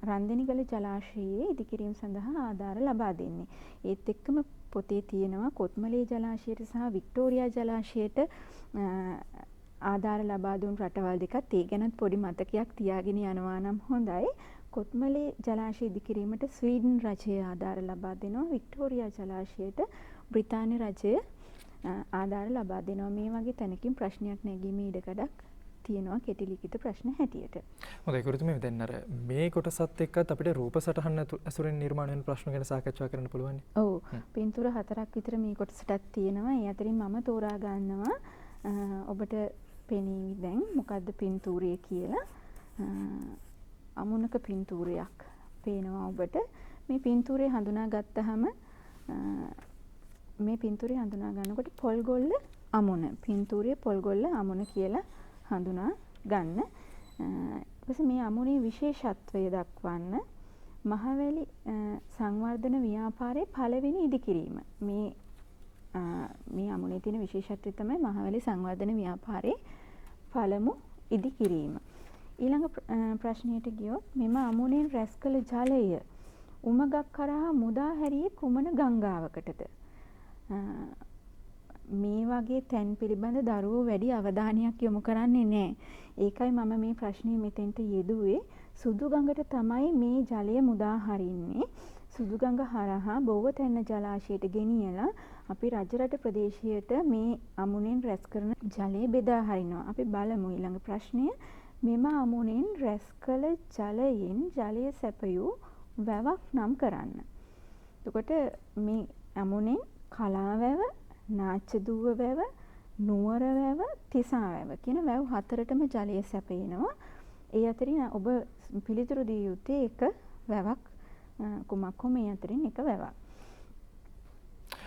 රන්දෙනිගල ජලාශයේ ඉදිකිරීම සඳහා ආධාර ලබා දෙන්නේ. ඒත් එක්කම පොතේ තියෙනවා කොත්මලේ ජලාශයට සහ වික්ටෝරියා ජලාශයට ආධාර ලබා දුන් රටවල් දෙකක්. ඒ ගැනත් පොඩි මතකයක් තියාගෙන යනවා නම් හොඳයි. කොත්මලේ ජලාශය ඉදිකිරීමට ස්වීඩන් රජය ආධාර ලබා දෙනවා. වික්ටෝරියා ජලාශයට බ්‍රිතාන්‍ය රජය ආධාර ලබා දෙනවා. මේ වගේ තැනකින් ප්‍රශ්නයක් නැගීමේ ඉඩකඩක් තියෙනවා කෙටි ලිඛිත ප්‍රශ්න හැටියට. හොඳයි ගුරුතුමී, දැන් අර මේ කොටසත් එක්කත් අපිට රූප සටහන් ඇසුරෙන් නිර්මාණය වෙන ප්‍රශ්න ගැන සාකච්ඡා කරන්න පුළුවන්. ඔව්. පින්තූර 4ක් විතර මේ කොටසටත් තියෙනවා. ඒ අතරින් මම තෝරා ගන්නවා ඔබට පෙනීවි දැන් මොකද්ද පින්තූරය කියලා. අමුණක පින්තූරයක් පේනවා ඔබට. මේ පින්තූරය හඳුනා ගත්තාම මේ පින්තූරය හඳුනා ගන්නකොට පොල්ගොල්ල අමුණ. පින්තූරය පොල්ගොල්ල අමුණ කියලා හඳුනා ගන්න. ඊපස්සේ මේ අමුණේ විශේෂත්වය දක්වන්න මහවැලි සංවර්ධන ව්‍යාපාරයේ පළවෙනි ඉදිකිරීම. මේ අමුණේ තියෙන විශේෂත්වය තමයි මහවැලි සංවර්ධන ව්‍යාපාරයේ පළමු ඉදිකිරීම. ඊළඟ ප්‍රශ්නයට ගියොත් මෙම අමුණෙන් රැස් කළ ජලය උමගක් කරහා මුදා හැරියේ කුමන ගංගාවකටද? මේ වගේ තැන් පිළිබඳ දරුවෝ වැඩි අවධානයක් යොමු කරන්නේ නැහැ. ඒකයි මම මේ ප්‍රශ්නේ මෙතෙන්ට යෙදුවේ. සුදු ගඟට තමයි මේ ජලය මුදා හරින්නේ. සුදු ගඟ හරහා බොවතැන්න ජලාශයට ගෙනියලා අපි රජරට ප්‍රදේශයට මේ අමුණෙන් රැස් කරන ජලය බෙදා හරිනවා. අපි බලමු ඊළඟ ප්‍රශ්නය. මෙම අමුණෙන් රැස් කළ ජලයෙන් ජලය සැපයූ වැවක් නම් කරන්න. එතකොට මේ අමුණෙන් කලාවැව, නාච්චදුව වැව, නුවර වැව, තිසා වැව කියන වැව් හතරටම ජලය සැපයනවා. ඒ අතරින් ඔබ පිළිතුරු දිය යුත්තේ එක වැවක් කුමක් හෝ මේ අතරින් එක වැවක්.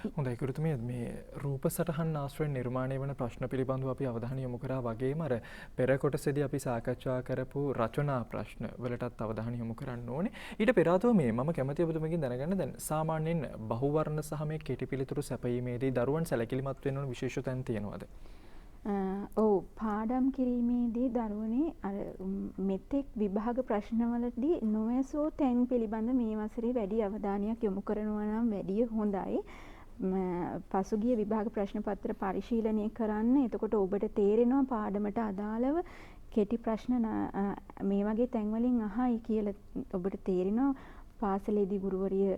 හොඳයි ගුරුතුමිය මේ රූප සටහන් ආශ්‍රයෙන් නිර්මාණය වන ප්‍රශ්න පිළිබඳව අපි අවධානය යොමු කරා වගේම අර පෙර කොටසේදී අපි සාකච්ඡා කරපු රචනා ප්‍රශ්න වලටත් අවධානය යොමු කරන්න ඕනේ. ඊට පෙර ආතෝ මම කැමතියි ඔබතුමගෙන් දැනගන්න දැන් සාමාන්‍යයෙන් බහුවර්ණ සහ මේ කෙටි පිළිතුරු සැපයීමේදී දරුවන් සැලකිලිමත් වෙන්න ඕන විශේෂ තැන් තියෙනවද? ඔව් පාඩම් කිරීමේදී දරුවනේ අර මෙතෙක් විභාග ප්‍රශ්නවලදී නොඇසූ තැන් පිළිබඳ මේ වසරේ වැඩි අවධානයක් යොමු කරනවා නම් වැඩි හොඳයි. පසුගිය විභාග ප්‍රශ්න පත්‍ර පරිශීලනය කරන්න. එතකොට ඔබට තේරෙනවා පාඩමට අදාළව කෙටි ප්‍රශ්න මේ වගේ තැන්වලින් අහයි කියලා ඔබට තේරෙනවා. පාසලේදී ගුරුවරිය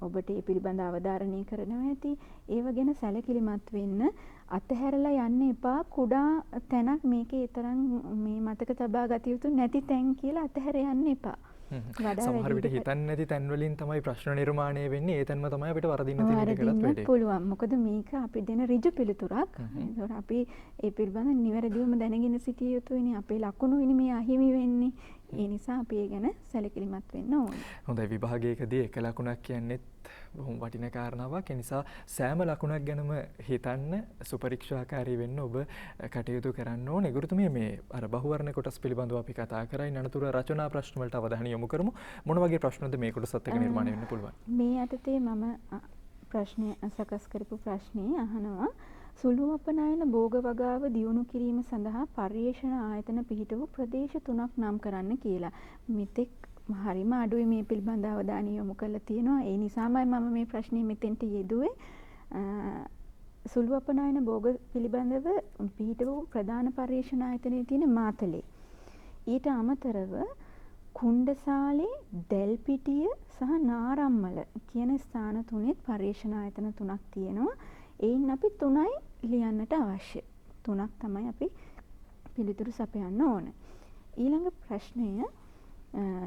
ඔබට ඒ පිළිබඳ අවධාරණය කරනවා ඇති. ඒව ගැන සැලකිලිමත් වෙන්න. අතහැරලා යන්න එපා. කුඩා තැනක් මේකේ තරම් මේ මතක තබා ගත යුතු නැති තැන් කියලා අතහැර යන්න එපා. සමහර විට හිතන්නේ නැති තැන් වලින් තමයි ප්‍රශ්න නිර්මාණය වෙන්නේ. ඒ තැන්ම තමයි අපිට වරදින්න තියෙන එකලත් වැඩි. පුළුවන්. මොකද මේක අපි දෙන ඍජු පිළිතුරක්. ඒතකොට අපි ඒ පිළිබඳ නිවැරදිවම දැනගෙන සිටිය යුතුයිනේ. අපේ ලකුණුයිනේ මේ අහිමි වෙන්නේ. ඒ නිසා අපි ඒ ගැන සැලකිලිමත් වෙන්න ඕනේ. හොඳයි විභාගයකදී එක ලකුණක් කියන්නේත් බොහොම වටින කාරණාවක්. ඒ නිසා සෑම ලකුණක් ගැනම හිතන්න සුපරීක්ෂාකාරී වෙන්න ඔබ කටයුතු කරන්න ඕනේ. ගුරුතුමිය මේ අර බහුවර්ණ කොටස් පිළිබඳව අපි කතා කරා. අනතුරු රචනා ප්‍රශ්න වලට අවධානය යොමු කරමු. මොන වගේ ප්‍රශ්නද මේ කොටසත් එක්ක නිර්මාණය වෙන්න පුළුවන්? මේ යටතේ මම ප්‍රශ්නය සකස් කරපු ප්‍රශ්නේ අහනවා සුළු අපනයන භෝග වගාව දියුණු කිරීම සඳහා පර්යේෂණ ආයතන පිහිට වූ ප්‍රදේශ 3ක් නම් කරන්න කියලා. මෙතෙක් හරිම අඩුයි මේ පිළිබඳව අවධානය යොමු කරලා තියෙනවා. ඒ නිසාමයි මම මේ ප්‍රශ්නේ මෙතෙන්ට යෙදුවේ. සුළු අපනයන භෝග පිළිබඳව පිහිට වූ ප්‍රධාන පර්යේෂණ ආයතනයේ තියෙන මාතලේ. ඊට අමතරව කුණ්ඩසාලේ, දැල්පිටිය සහ නාරම්මල කියන ස්ථාන තුනෙත් පර්යේෂණ ආයතන 3ක් තියෙනවා. එයින් අපි 3යි ලියන්නට අවශ්‍ය. 3ක් තමයි අපි පිළිතුරු සපයන්න ඕන. ඊළඟ ප්‍රශ්නය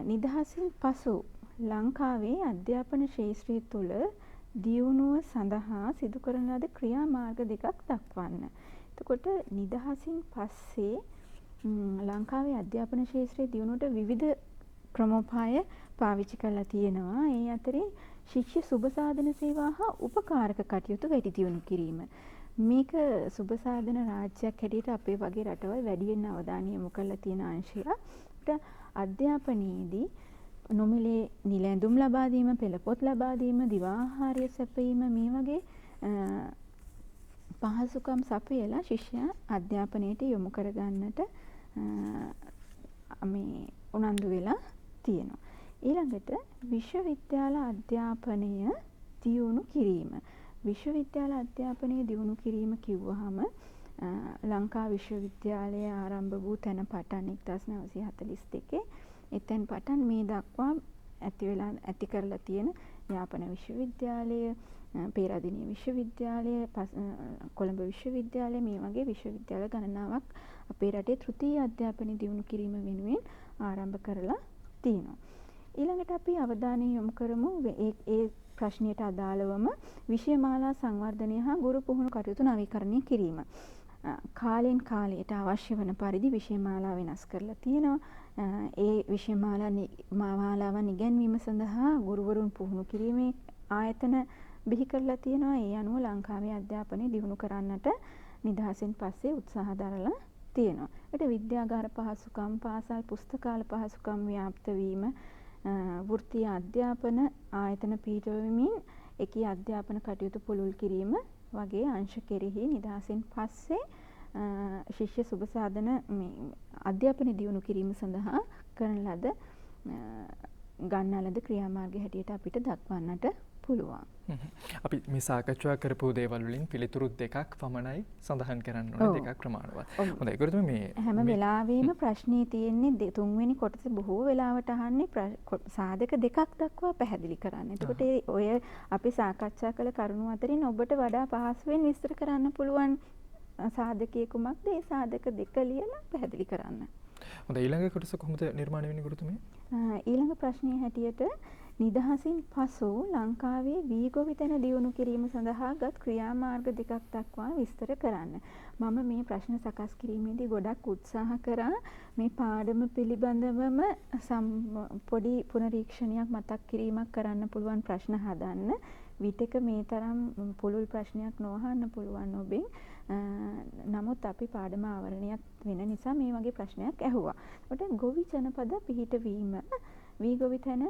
නිදහසින් පසු ලංකාවේ අධ්‍යාපන ශාස්ත්‍රය තුළ දියුණුව සඳහා සිදු කරන ලද ක්‍රියාමාර්ග දෙකක් දක්වන්න. එතකොට නිදහසින් පස්සේ ලංකාවේ අධ්‍යාපන ශාස්ත්‍රයේ දියුණුවට විවිධ ක්‍රමෝපාය පාවිච්චි කරලා තියෙනවා. ඒ අතරේ ශිෂ්‍ය සුබසාධන සේවා හා උපකාරක කටයුතු වැඩි දියුණු කිරීම. මේක සුබසාධන රාජ්‍යයක් හැටියට අපේ වගේ රටවල් වැඩියෙන් අවධානය යොමු කරලා තියෙන අංශයක්. අධ්‍යාපනයේදී නොමිලේ නිල ඇඳුම් ලබා දීම, පෙළපොත් ලබා දීම, දිවා ආහාරය සැපයීම මේ වගේ පහසුකම් සපයලා ශිෂ්‍යයා අධ්‍යාපනයට යොමු කරගන්නට මේ උනන්දු වෙලා තියෙනවා. ඊළඟට විශ්වවිද්‍යාල අධ්‍යාපනය දියුණු කිරීම. විශ්වවිද්‍යාල අධ්‍යාපනය දියුණු කිරීම කිව්වහම ලංකා විශ්වවිද්‍යාලය ආරම්භ වූ තැන පටන් 1942 එතෙන් පටන් මේ දක්වා ඇති කරලා තියෙන යාපන විශ්වවිද්‍යාලය, පේරාදෙණිය විශ්වවිද්‍යාලය, කොළඹ විශ්වවිද්‍යාලය මේ වගේ විශ්වවිද්‍යාල ගණනාවක් අපේ රටේ තෘතීය අධ්‍යාපනය දියුණු කිරීම වෙනුවෙන් ආරම්භ කරලා තියෙනවා. ඊළඟට අපි අවධානය යොමු කරමු ඒ ප්‍රශ්නයට අදාළවම විෂයමාලා සංවර්ධනය හා ගුරු පුහුණු කටයුතු නවීකරණය කිරීම. කාලෙන් කාලයට අවශ්‍ය වන පරිදි විෂයමාලා වෙනස් කරලා තියෙනවා. ඒ විෂයමාලාවන් ඉගැන්වීම සඳහා ගුරුවරුන් පුහුණු කිරීමේ ආයතන බිහි කරලා තියෙනවා. ඒ අනුව ලංකාවේ අධ්‍යාපනය දියුණු කරන්නට නිදහසෙන් පස්සේ උත්සාහ දරලා තියෙනවා. ඒකට විද්‍යාගාර පහසුකම්, පාසල් පුස්තකාල පහසුකම් ව්‍යාප්ත වීම, වෘත්තීය අධ්‍යාපන ආයතන පිහිටවමින් එකී අධ්‍යාපන කටයුතු පුළුල් කිරීම වගේ අංශ කෙරෙහි නිදහසෙන් පස්සේ ශිෂ්‍ය සුබසාධන අධ්‍යාපන දියුණු කිරීම සඳහා කරන ලද ගන්නා ලද ක්‍රියාමාර්ග හැටියට අපිට දක්වන්නට පුළුවන්. අපි මේ සාකච්ඡා කරපු දේවල් වලින් පිළිතුරු දෙකක් පමණයි සඳහන් කරන්න ඕනේ. දෙකක් ප්‍රමාණවත්. හොඳයි. ඒකට මේ හැම වෙලාවෙම ප්‍රශ්නේ තියෙන්නේ තුන්වෙනි කොටසේ බොහෝ වෙලාවට අහන්නේ සාධක දෙකක් දක්වා පැහැදිලි කරන්න. එතකොට ඔය අපි සාකච්ඡා කළ කරුණු අතරින් ඔබට වඩා පහසුවෙන් විස්තර කරන්න පුළුවන් සාධකයේ කුමක්ද? ඒ සාධක දෙක ලියලා පැහැදිලි කරන්න. හොඳයි. ඊළඟ කොටස කොහොමද නිර්මාණය වෙන්නේ ගුරුතුමිය? ඊළඟ ප්‍රශ්නයේ හැටියට නිදහසින් පසු ලංකාවේ වී ගොවිතැන දියුණු කිරීම සඳහා ගත් ක්‍රියාමාර්ග දෙකක් දක්වා විස්තර කරන්න. මම මේ ප්‍රශ්න සකස් කිරීමේදී ගොඩක් උත්සාහ කරා මේ පාඩම පිළිබඳවම පොඩි පුනරීක්ෂණයක් මතක් කිරීමක් කරන්න පුළුවන් ප්‍රශ්න හදන්න. විටක මේ තරම් පුළුල් ප්‍රශ්නයක් නොඅහන්න පුළුවන් ඔබෙන්. නමුත් අපි පාඩම ආවරණයක් වෙන නිසා මේ වගේ ප්‍රශ්නයක් ඇහුවා. ඒකට ගොවි ජනපද පිහිටවීම වී ගොවිතැන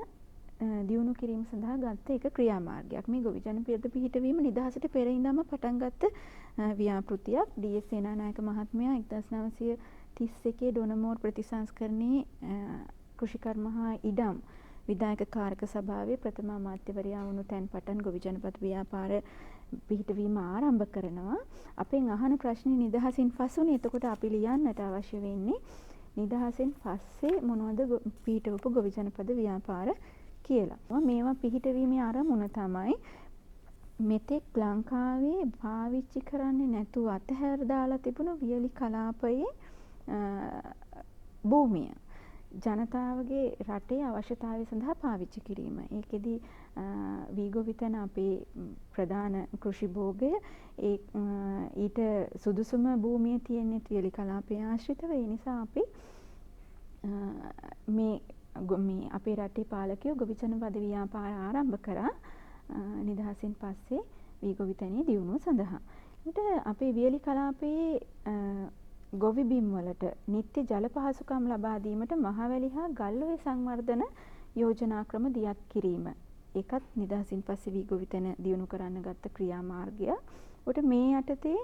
දියුණු කිරීම සඳහා ගත්ත එක ක්‍රියාමාර්ගයක්. මේ ගොවි ජනපද පිහිටවීම නිදහසට පෙර ඉඳන්ම පටන් ගත්ත ව්‍යාපෘතියක්. ඩී.එස්. සේනානායක මහත්මයා 1931 ඩොනමෝර් ප්‍රතිසංස්කරණයේ කෘෂිකර්ම හා ඉඩම් විධායක කාරක සභාවේ ප්‍රථම අමාත්‍යවරයා වුණු තැන් පටන් ගොවි ජනපද ව්‍යාපාර පිහිටවීම ආරම්භ කරනවා. අපෙන් අහන ප්‍රශ්නේ නිදහසින් පසුනේ. එතකොට අපි ලියන්නට අවශ්‍ය වෙන්නේ නිදහසෙන් පස්සේ මොනවද පිහිටවපු ගොවි ජනපද ව්‍යාපාර කියලා. මේවා පිහිටවීමේ අරමුණ තමයි මෙතෙක් ලංකාවේ පාවිච්චි කරන්නේ නැතුව අතහැර දාලා තිබුණු වියලි කලාපයේ භූමිය ජනතාවගේ රටේ අවශ්‍යතාවය සඳහා පාවිච්චි කිරීම. ඒකෙදි වී ගොවිතැන අපේ ප්‍රධාන කෘෂි භෝගය. ඊට සුදුසුම භූමිය තියෙන්නේ වියලි කලාපයේ ආශ්‍රිතව. ඒ නිසා අපි මේ අපේ රටේ පාලකයෝ ගොවි ජනපද ව්‍යාපාර ආරම්භ කරා නිදහසින් පස්සේ වී ගොවිතැනේ දියුණුව සඳහා. ඊට අපේ වියලි කලාපයේ ගොවි බිම් වලට නිත්‍ය ජල පහසුකම් ලබා දීමට මහවැලි හා ගල්ඔය සංවර්ධන යෝජනා ක්‍රම දියත් කිරීම. ඒකත් නිදහසින් පස්සේ වී ගොවිතැන දියුණු කරන්න ගත්ත ක්‍රියාමාර්ගය. උට මේ යටතේ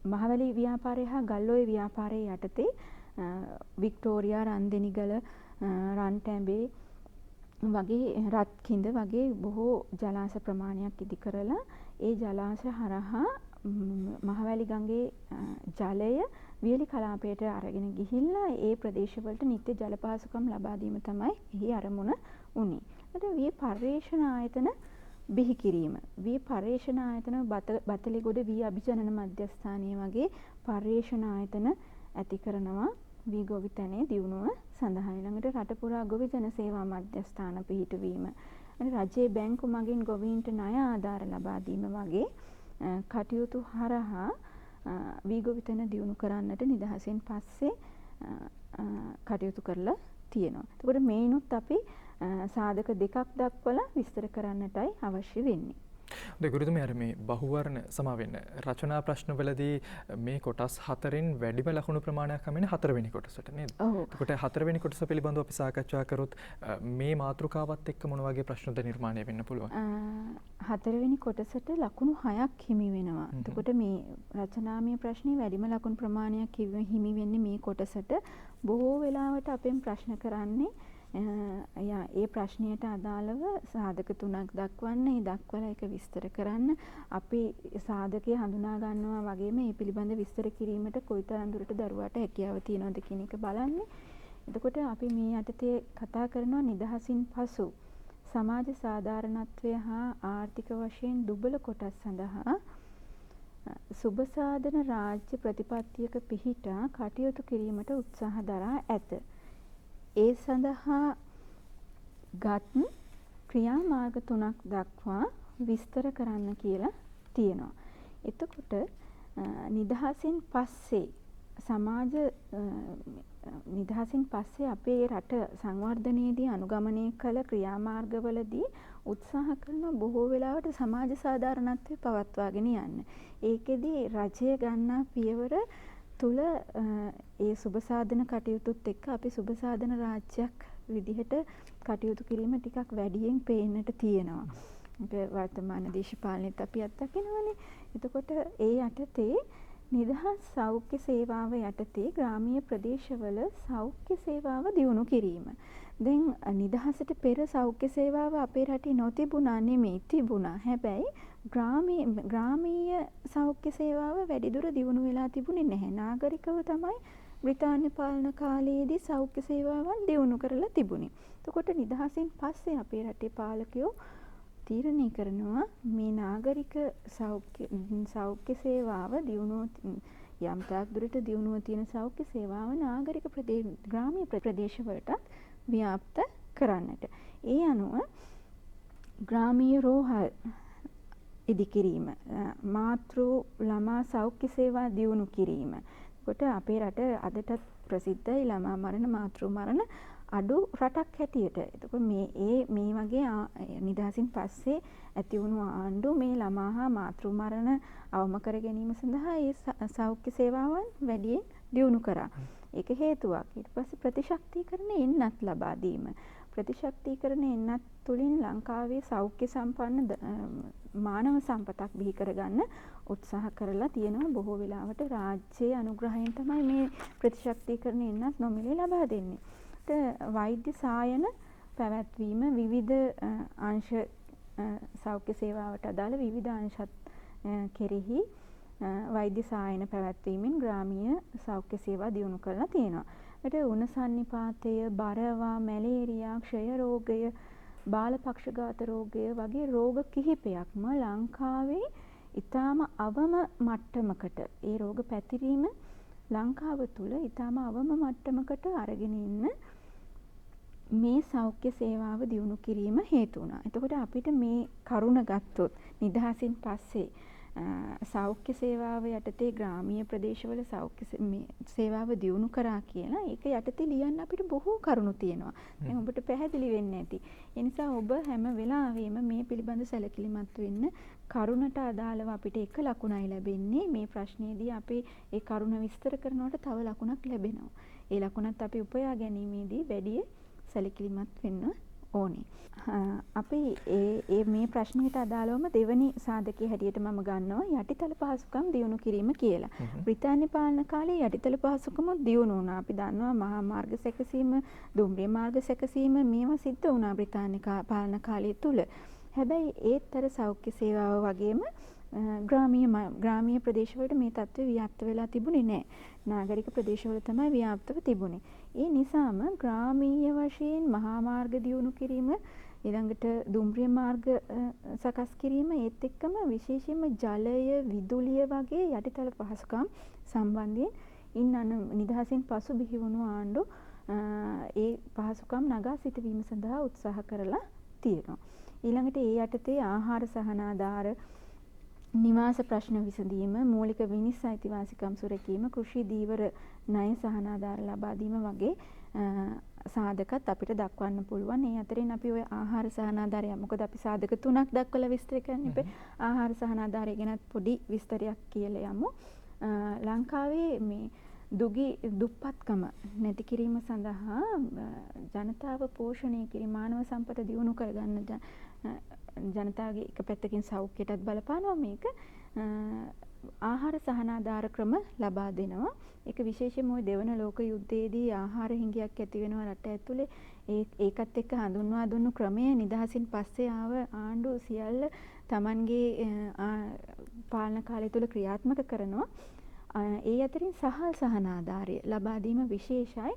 මහවැලි ව්‍යාපාරය හා ගල්ඔය ව්‍යාපාරයේ යටතේ වික්ටෝරියා රන්දෙනිගල රන්ටැඹේ වගේ රත්කින්ද වගේ බොහෝ ජලාශ ප්‍රමාණයක් ඉදි කරලා ඒ ජලාශ හරහා මහවැලි ගඟේ ජලය වියලි කලාපයට අරගෙන ගිහිල්ලා ඒ ප්‍රදේශවලට නිත්‍ය ජල පහසුකම් ලබා දීම තමයි එහි අරමුණ උනේ. ඊට වී පර්යේෂණ ආයතන බිහි කිරීම. වී පර්යේෂණ ආයතන බතලිගොඩ වී අභිජනන මධ්‍යස්ථානයේ වගේ පර්යේෂණ ආයතන ඇති කරනවා වී ගොවිතැනේ දියුණුව සඳහා. ඊළඟට රට පුරා ගොවි ජන සේවා මධ්‍යස්ථාන පිහිටවීම. රජයේ බැංකු මගින් ගොවීන්ට ණය ආධාර ලබා දීම වගේ කටයුතු හරහා වී ගොවිතැන දියුණු කරන්නට නිදහසෙන් පස්සේ කටයුතු කරලා තියෙනවා. එතකොට මේනොත් අපි සාධක දෙකක් දක්වලා විස්තර කරන්නටයි අවශ්‍ය වෙන්නේ. ගුරුතුමී අර මේ බහුවර්ණ සමාවෙන්න රචනා ප්‍රශ්නවලදී මේ කොටස් 4න් වැඩිම ලකුණු ප්‍රමාණයක් හැමෙන 4 වෙනි කොටසට නේද? ඔව්. එතකොට 4 වෙනි කොටස පිළිබඳව අපි සාකච්ඡා කරොත් මේ මාතෘකාවත් එක්ක මොන වගේ ප්‍රශ්නද නිර්මාණය වෙන්න පුළුවන්? 4 වෙනි කොටසට ලකුණු 6ක් හිමි වෙනවා. එතකොට මේ රචනාමය ප්‍රශ්නේ වැඩිම ලකුණු ප්‍රමාණයක් හිමි වෙන්නේ මේ කොටසට. බොහෝ වෙලාවට අපෙන් ප්‍රශ්න කරන්නේ ඒ ප්‍රශ්නයට අදාළව සාධක 3ක් දක්වන්න, ඒ දක්වලා ඒක විස්තර කරන්න. අපි සාධකය හඳුනා ගන්නවා වගේම මේ පිළිබඳ විස්තර කිරීමට කොයිතරම් දුරට දරුවාට හැකියාව තියෙනවද කියන එක බලන්නේ. එතකොට අපි මේ යටතේ කතා කරනවා නිදහසින් පසු සමාජ සාධාරණත්වය හා ආර්ථික වශයෙන් දුබල කොටස් සඳහා සුබසාධන රාජ්‍ය ප්‍රතිපත්තියක පිහිටා කටයුතු කිරීමට උත්සාහ දරා ඇත. ඒ සඳහා ගත් ක්‍රියාමාර්ග 3ක් දක්වා විස්තර කරන්න කියලා තියෙනවා. එතකොට නිදහසින් පස්සේ අපේ රට සංවර්ධනයේදී අනුගමනය කළ ක්‍රියාමාර්ගවලදී උත්සාහ කරන බොහෝ වෙලාවට සමාජ සාධාරණත්වය පවත්වාගෙන යන්න. ඒකෙදි රජය ගන්නා පියවර තුල ඒ සුබසාධන කටයුතුත් එක්ක අපි සුබසාධන රාජ්‍යයක් විදිහට කටයුතු කිරීම ටිකක් වැඩියෙන් පේන්නට තියෙනවා. ඒක වර්තමාන දේශපාලනෙත් අපි අත්දකිනවනේ. එතකොට ඒ යටතේ නිදහස් සෞඛ්‍ය සේවාව යටතේ ග්‍රාමීය ප්‍රදේශවල සෞඛ්‍ය සේවාව දියුණු කිරීම. දැන් නිදහසට පෙර සෞඛ්‍ය සේවාව අපේ රටේ නොතිබුණා නෙමෙයි, තිබුණා. හැබැයි ග්‍රාමීය සෞඛ්‍ය සේවාව වැඩිදුර දියුණු වෙලා තිබුණේ නැහැ. නාගරිකව තමයි බ්‍රිතාන්‍ය පාලන කාලයේදී සෞඛ්‍ය සේවාවන් දියුණු කරලා තිබුණේ. එතකොට නිදහසින් පස්සේ අපේ රටේ පාලකයෝ තීරණය කරනවා මේ නාගරික සෞඛ්‍ය සේවාව දියුණු යම් තාක් දුරට දියුණුව තියෙන සෞඛ්‍ය සේවාව නාගරික ග්‍රාමීය ප්‍රදේශවලටත් ව්‍යාප්ත කරන්නට. ඒ අනුව ග්‍රාමීය රෝහල් ඉදිකිරීම, මාතෘ ළමා සෞඛ්‍ය සේවා දියුණු කිරීම. කොට අපේ රට අදටත් ප්‍රසිද්ධයි ළමා මරණ මාතෘ මරණ අඩු රටක් හැටියට. එතකොට මේ වගේ නිදහසින් පස්සේ ඇති වුණු ආණ්ඩු මේ ළමා හා මාතෘ මරණ අවම කර ගැනීම සඳහා ඒ සෞඛ්‍ය සේවාවන් වැඩියෙන් දියුණු කරා. ඒක හේතුවක්. ඊට පස්සේ ප්‍රතිශක්තිකරණ එන්නත් ලබා දීම. ප්‍රතිශක්තිකරණ එන්නත් තුලින් ලංකාවේ සෞඛ්‍ය සම්පන්න මානව සම්පතක් බිහි කරගන්න උත්සාහ කරලා තියෙනවා. බොහෝ වෙලාවට රාජ්‍යයේ අනුග්‍රහයෙන් තමයි මේ ප්‍රතිශක්තිකරණ එන්නත් නොමිලේ ලබා දෙන්නේ. වෛද්‍ය සායන පැවැත්වීම විවිධ අංශ සෞඛ්‍ය සේවාවට අදාළ විවිධ අංශත් කෙරෙහි වෛද්‍ය සායන පැවැත්වීමෙන් ග්‍රාමීය සෞඛ්‍ය සේවා දියුණු කරලා තියෙනවා. ඒකට උණ සන්නිපාතය, බරවා, මැලේරියා, ක්ෂය රෝගය, බාල පක්ෂඝාත රෝගය වගේ රෝග කිහිපයක්ම ලංකාවේ ඊටාම අවම මට්ටමකට ඒ රෝග පැතිරීම ලංකාව තුළ ඊටාම අවම මට්ටමකට අරගෙන ඉන්න මේ සෞඛ්‍ය සේවාව දියුණු කිරීම හේතු වුණා. එතකොට අපිට මේ කරුණ ගත්තොත් නිදහසින් පස්සේ සෞඛ්‍ය සේවාව යටතේ ග්‍රාමීය ප්‍රදේශවල සෞඛ්‍ය සේවාව දියුණු කරා කියලා ඒක යටතේ ලියන්න අපිට බොහෝ කරුණු තියෙනවා. දැන් ඔබට පැහැදිලි වෙන්නේ නැති. ඒ නිසා ඔබ හැම වෙලාවෙම මේ පිළිබඳ සැලකිලිමත් වෙන්න. කරුණට අදාළව අපිට එක ලකුණයි ලැබෙන්නේ. මේ ප්‍රශ්නේදී අපි ඒ කරුණ විස්තර කරනකොට තව ලකුණක් ලැබෙනවා. ඒ ලකුණත් අපි උපයා ගැනීමේදී වැඩි සැලකිලිමත් වෙන්න ඕනේ. අපි මේ ප්‍රශ්නෙට අදාළවම දෙවැනි සාධකයේ හැටියට මම ගන්නවා යටිතල පහසුකම් දියුණු කිරීම කියලා. බ්‍රිතාන්‍ය පාලන කාලේ යටිතල පහසුකම් දියුණු වුණා. අපි දන්නවා මහා මාර්ග සැකසීම, දුම්රිය මාර්ග සැකසීම මේවා සිද්ධ වුණා බ්‍රිතාන්‍ය පාලන කාලය තුල. හැබැයි ඒත්තර සෞඛ්‍ය සේවාව වගේම ග්‍රාමීය ප්‍රදේශවලට මේ තත්ත්වය ව්‍යාප්ත වෙලා තිබුණේ නැහැ. නාගරික ප්‍රදේශවල තමයි ව්‍යාප්තව තිබුණේ. ඒ නිසාම ග්‍රාමීය වශයෙන් මහා මාර්ග දියුණු කිරීම, ඊළඟට දුම්රිය මාර්ග සකස් කිරීම, ඒත් එක්කම විශේෂයෙන්ම ජලය, විදුලිය වගේ යටිතල පහසුකම් සම්බන්ධයෙන් නිදහසින් පසු බිහි වුණු ආණ්ඩු ඒ පහසුකම් නගා සිටවීම සඳහා උත්සාහ කරලා තියෙනවා. ඊළඟට ඒ යටතේ ආහාර සහනාධාර, නිවාස ප්‍රශ්න විසඳීම, මූලික විනිශ්චය අයිතිවාසිකම් සුරැකීම, කෘෂි දීවර ණය සහනාධාර ලබා දීම වගේ සාධකත් අපිට දක්වන්න පුළුවන්. ඒ අතරින් අපි ওই ආහාර සහනාධාරය මොකද අපි සාධක තුනක් දක්වලා විස්තර කරන්නේ. ආහාර සහනාධාරය ගැනත් පොඩි විස්තරයක් කියලා යමු. ලංකාවේ මේ දුප්පත්කම නැති කිරීම සඳහා ජනතාව පෝෂණය කිරීම, මානව සම්පත දියුණු කරගන්න ජනතාවගේ එක පැත්තකින් සෞඛ්‍යයටත් බලපානවා මේක. ආහාර සහනාධාර ක්‍රම ලබා දෙනවා. ඒක විශේෂයෙන්ම ওই දෙවන ලෝක යුද්ධයේදී ආහාර හිඟයක් ඇති වෙනවා රට ඇතුලේ. ඒකත් එක්ක හඳුන්වා දුන්නු ක්‍රමය නිදහසින් පස්සේ ආව ආණ්ඩු සියල්ල Tamanගේ පාලන කාලය තුල ක්‍රියාත්මක කරනවා. ඒ අතරින් සහල් සහනාධාරය ලබා දීම විශේෂයි.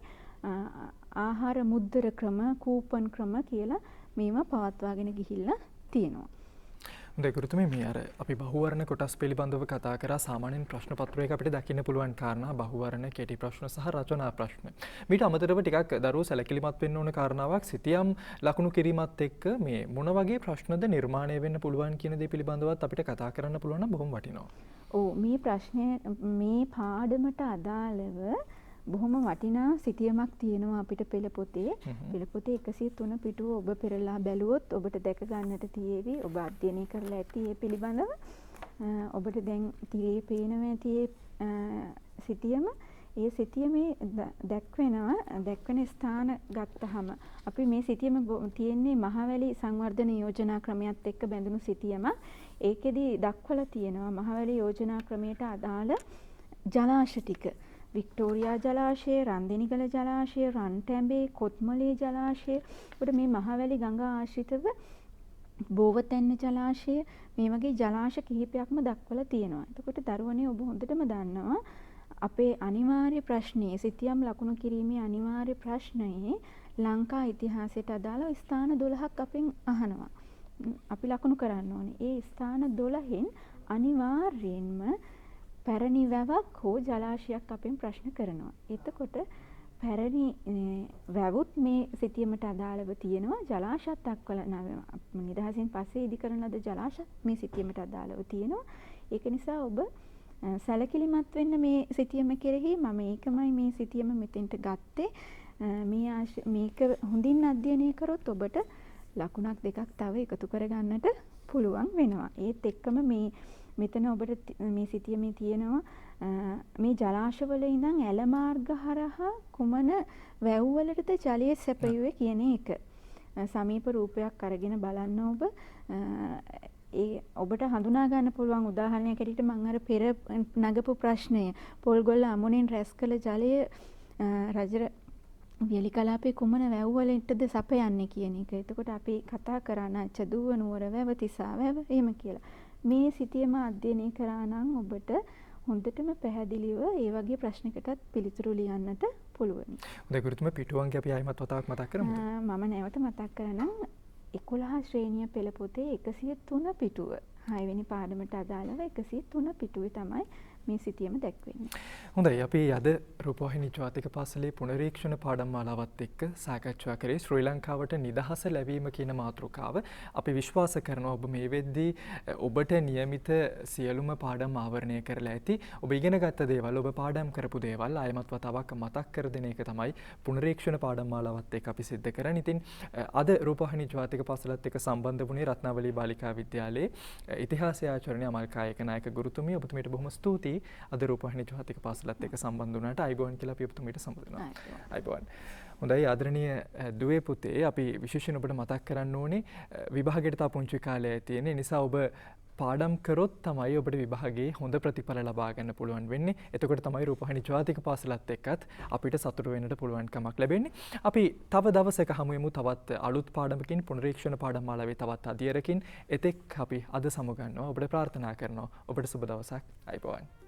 ආහාර මුද්දර ක්‍රම, කූපන් ක්‍රම කියලා මේවා පවත්වාගෙන ගිහිල්ලා තියෙනවා. හොඳයි ගුරුතුමී, මේ අර අපි බහුවර්ණ කොටස් පිළිබඳව කතා කරා. සාමාන්‍යයෙන් ප්‍රශ්න පත්‍රයක අපිට දකින්න පුළුවන් කාරණා බහුවර්ණ, කෙටි ප්‍රශ්න සහ රචනා ප්‍රශ්න. මීට අමතරව ටිකක් දරුවෝ සැලකිලිමත් වෙන්න ඕන කාරණාවක් සිතියම් ලකුණු කිරීමත් එක්ක මේ මොන වගේ ප්‍රශ්නද නිර්මාණය වෙන්න පුළුවන් කියන දේ පිළිබඳවත් අපිට කතා කරන්න පුළුවන් නම් බොහොම වටිනවා. ඔව්, මේ ප්‍රශ්නය මේ පාඩමට අදාළව බොහොම වටිනා සිතියමක් තියෙනවා අපිට පෙළ පොතේ. පෙළ පොතේ 103 පිටුව ඔබ පෙරලා බැලුවොත් ඔබට දැක ගන්නට තියෙවි. ඔබ අධ්‍යයනය කරලා ඇති ඒ පිළිබඳව. ඔබට දැන් තිරේ පේනවා ඇති සිතියම. ඒ සිතියමේ දැක්වෙන ස්ථාන ගත්තහම අපි මේ සිතියම තියෙන්නේ මහවැලි සංවර්ධන යෝජනා ක්‍රමයත් එක්ක බැඳුණු සිතියමක්. ඒකෙදි දක්වලා තියෙනවා මහවැලි යෝජනා ක්‍රමයට අදාළ ජලාශ ටික. වික්ටෝරියා ජලාශය, රන්දෙනිගල ජලාශය, රන්ටැඹේ, කොත්මලේ ජලාශය. උඩ මේ මහවැලි ගඟ ආශ්‍රිතව බෝවතැන්න ජලාශය, මේ වගේ ජලාශ කිහිපයක්ම දක්වලා තියෙනවා. එතකොට දරුවනේ ඔබ හොඳටම දන්නවා අපේ අනිවාර්ය ප්‍රශ්නයේ සිතියම් ලකුණු කිරීමේ අනිවාර්ය ප්‍රශ්නයේ ලංකා ඉතිහාසයට අදාළ ස්ථාන 12ක් අපෙන් අහනවා. අපි ලකුණු කරන්න ඕනේ. ඒ ස්ථාන 12න් අනිවාර්යයෙන්ම පැරණි වැවක් හෝ ජලාශයක් අපෙන් ප්‍රශ්න කරනවා. එතකොට පැරණි වැවුත් මේ සිතියමට අදාළව තියෙනවා. ජලාශත් දක්වලා නිදහසින් පස්සේ ඉදි කරන ලද ජලාශත් මේ සිතියමට අදාළව තියෙනවා. ඒක නිසා ඔබ සැලකිලිමත් වෙන්න මේ සිතියම කෙරෙහි මම ඒකමයි මේ සිතියම මෙතෙන්ට ගත්තේ. මේක හොඳින් අධ්‍යයනය කරොත් ඔබට ලකුණක් දෙකක් තව එකතු කරගන්නට පුළුවන් වෙනවා. ඒත් එක්කම මෙතන ඔබට මේ සිතියමේ තියෙනවා මේ ජලාශවල ඉඳන් ඇල මාර්ග හරහා කුමන වැව් වලටද ජලය සැපයුවේ කියන එක. සමීප රූපයක් අරගෙන බලන්න ඔබ. ඔබට හඳුනා ගන්න පුළුවන් උදාහරණයක් ඇටියට මම අර පෙර නගපු ප්‍රශ්නය පොල්ගොල්ල අමුණෙන් රැස් කළ ජලය රජ වියලි කලාපයේ කුමන වැව් වලටද සපයන්නේ කියන එක. එතකොට අපි කතා කරන චදුව නුවර වැව තිසා වැව එහෙම කියලා. මේ සිතියම අධ්‍යයනය කරා නම් ඔබට හොඳටම පැහැදිලිව ඒ වගේ ප්‍රශ්නකටත් පිළිතුරු ලියන්නට පුළුවන්. හොඳයි ගුරුතුම පිටුවන්ගේ අපි ආයිමත් වතාවක් මතක් කරමුද? මම නැවත මතක් කරනම් 11 ශ්‍රේණිය පෙළ පොතේ 103 පිටුව 6 වෙනි පාඩමට අදාළව 103 පිටුවේ තමයි මේ සිතියම දැක්වෙන්නේ. හොඳයි අපි අද රූපවාහිනී ජාතික පාසලේ පුනරීක්ෂණ පාඩම් මාලාවත් එක්ක සාකච්ඡා කරේ ශ්‍රී ලංකාවට නිදහස ලැබීම කියන මාතෘකාව. අපි විශ්වාස කරනවා ඔබ මේ වෙද්දී ඔබට નિયમિત සියලුම පාඩම් ආවරණය කරලා ඇති. ඔබ ඉගෙන ගත්ත දේවල් ඔබ පාඩම් කරපු දේවල් ආයමත් වතාවක් මතක් කර දෙන එක තමයි පුනරීක්ෂණ පාඩම් මාලාවත් එක්ක අපි සිද්ධ කරන්නේ. ඉතින් අද රූපවාහිනී ජාතික පාසලත් එක්ක සම්බන්ධ වුණේ රත්නාවලී බාලිකා විද්‍යාලයේ ඉතිහාසය ආචාර්ය අමල්කායක නායක ගුරුතුමිය. ඔබතුමීට බොහොම ස්තුතියි. අද රූපවාහිනී ජාතික පාසලත් එක්ක සම්බන්ධ වුණාට අයිබෝන් කියලා අපි ඔබතුමීට සම්බන්ධ වුණා. අයිබෝන්. හොඳයි ආදරණීය දුවේ පුතේ අපි විශේෂයෙන් ඔබට මතක් කරන්න ඕනේ විභාගයට තා පුංචි කාලය තියෙන නිසා ඔබ පාඩම් කරොත් තමයි ඔබට විභාගයේ හොඳ ප්‍රතිඵල ලබා ගන්න පුළුවන් වෙන්නේ. එතකොට තමයි රූපවාහිනී ජාතික පාසලත් එක්කත් අපිට සතුටු වෙන්නට පුළුවන්කමක් ලැබෙන්නේ. අපි තව දවසක හමු වෙමු තවත් අලුත් පාඩමකින් පුනරීක්ෂණ පාඩම් මාලාවේ තවත් අධ්‍යයනකින්. එතෙක් අපි අද සමුගන්නවා. ඔබට ප්‍රාර්ථනා කරනවා ඔබට සුබ දවසක්. අයිබෝන්.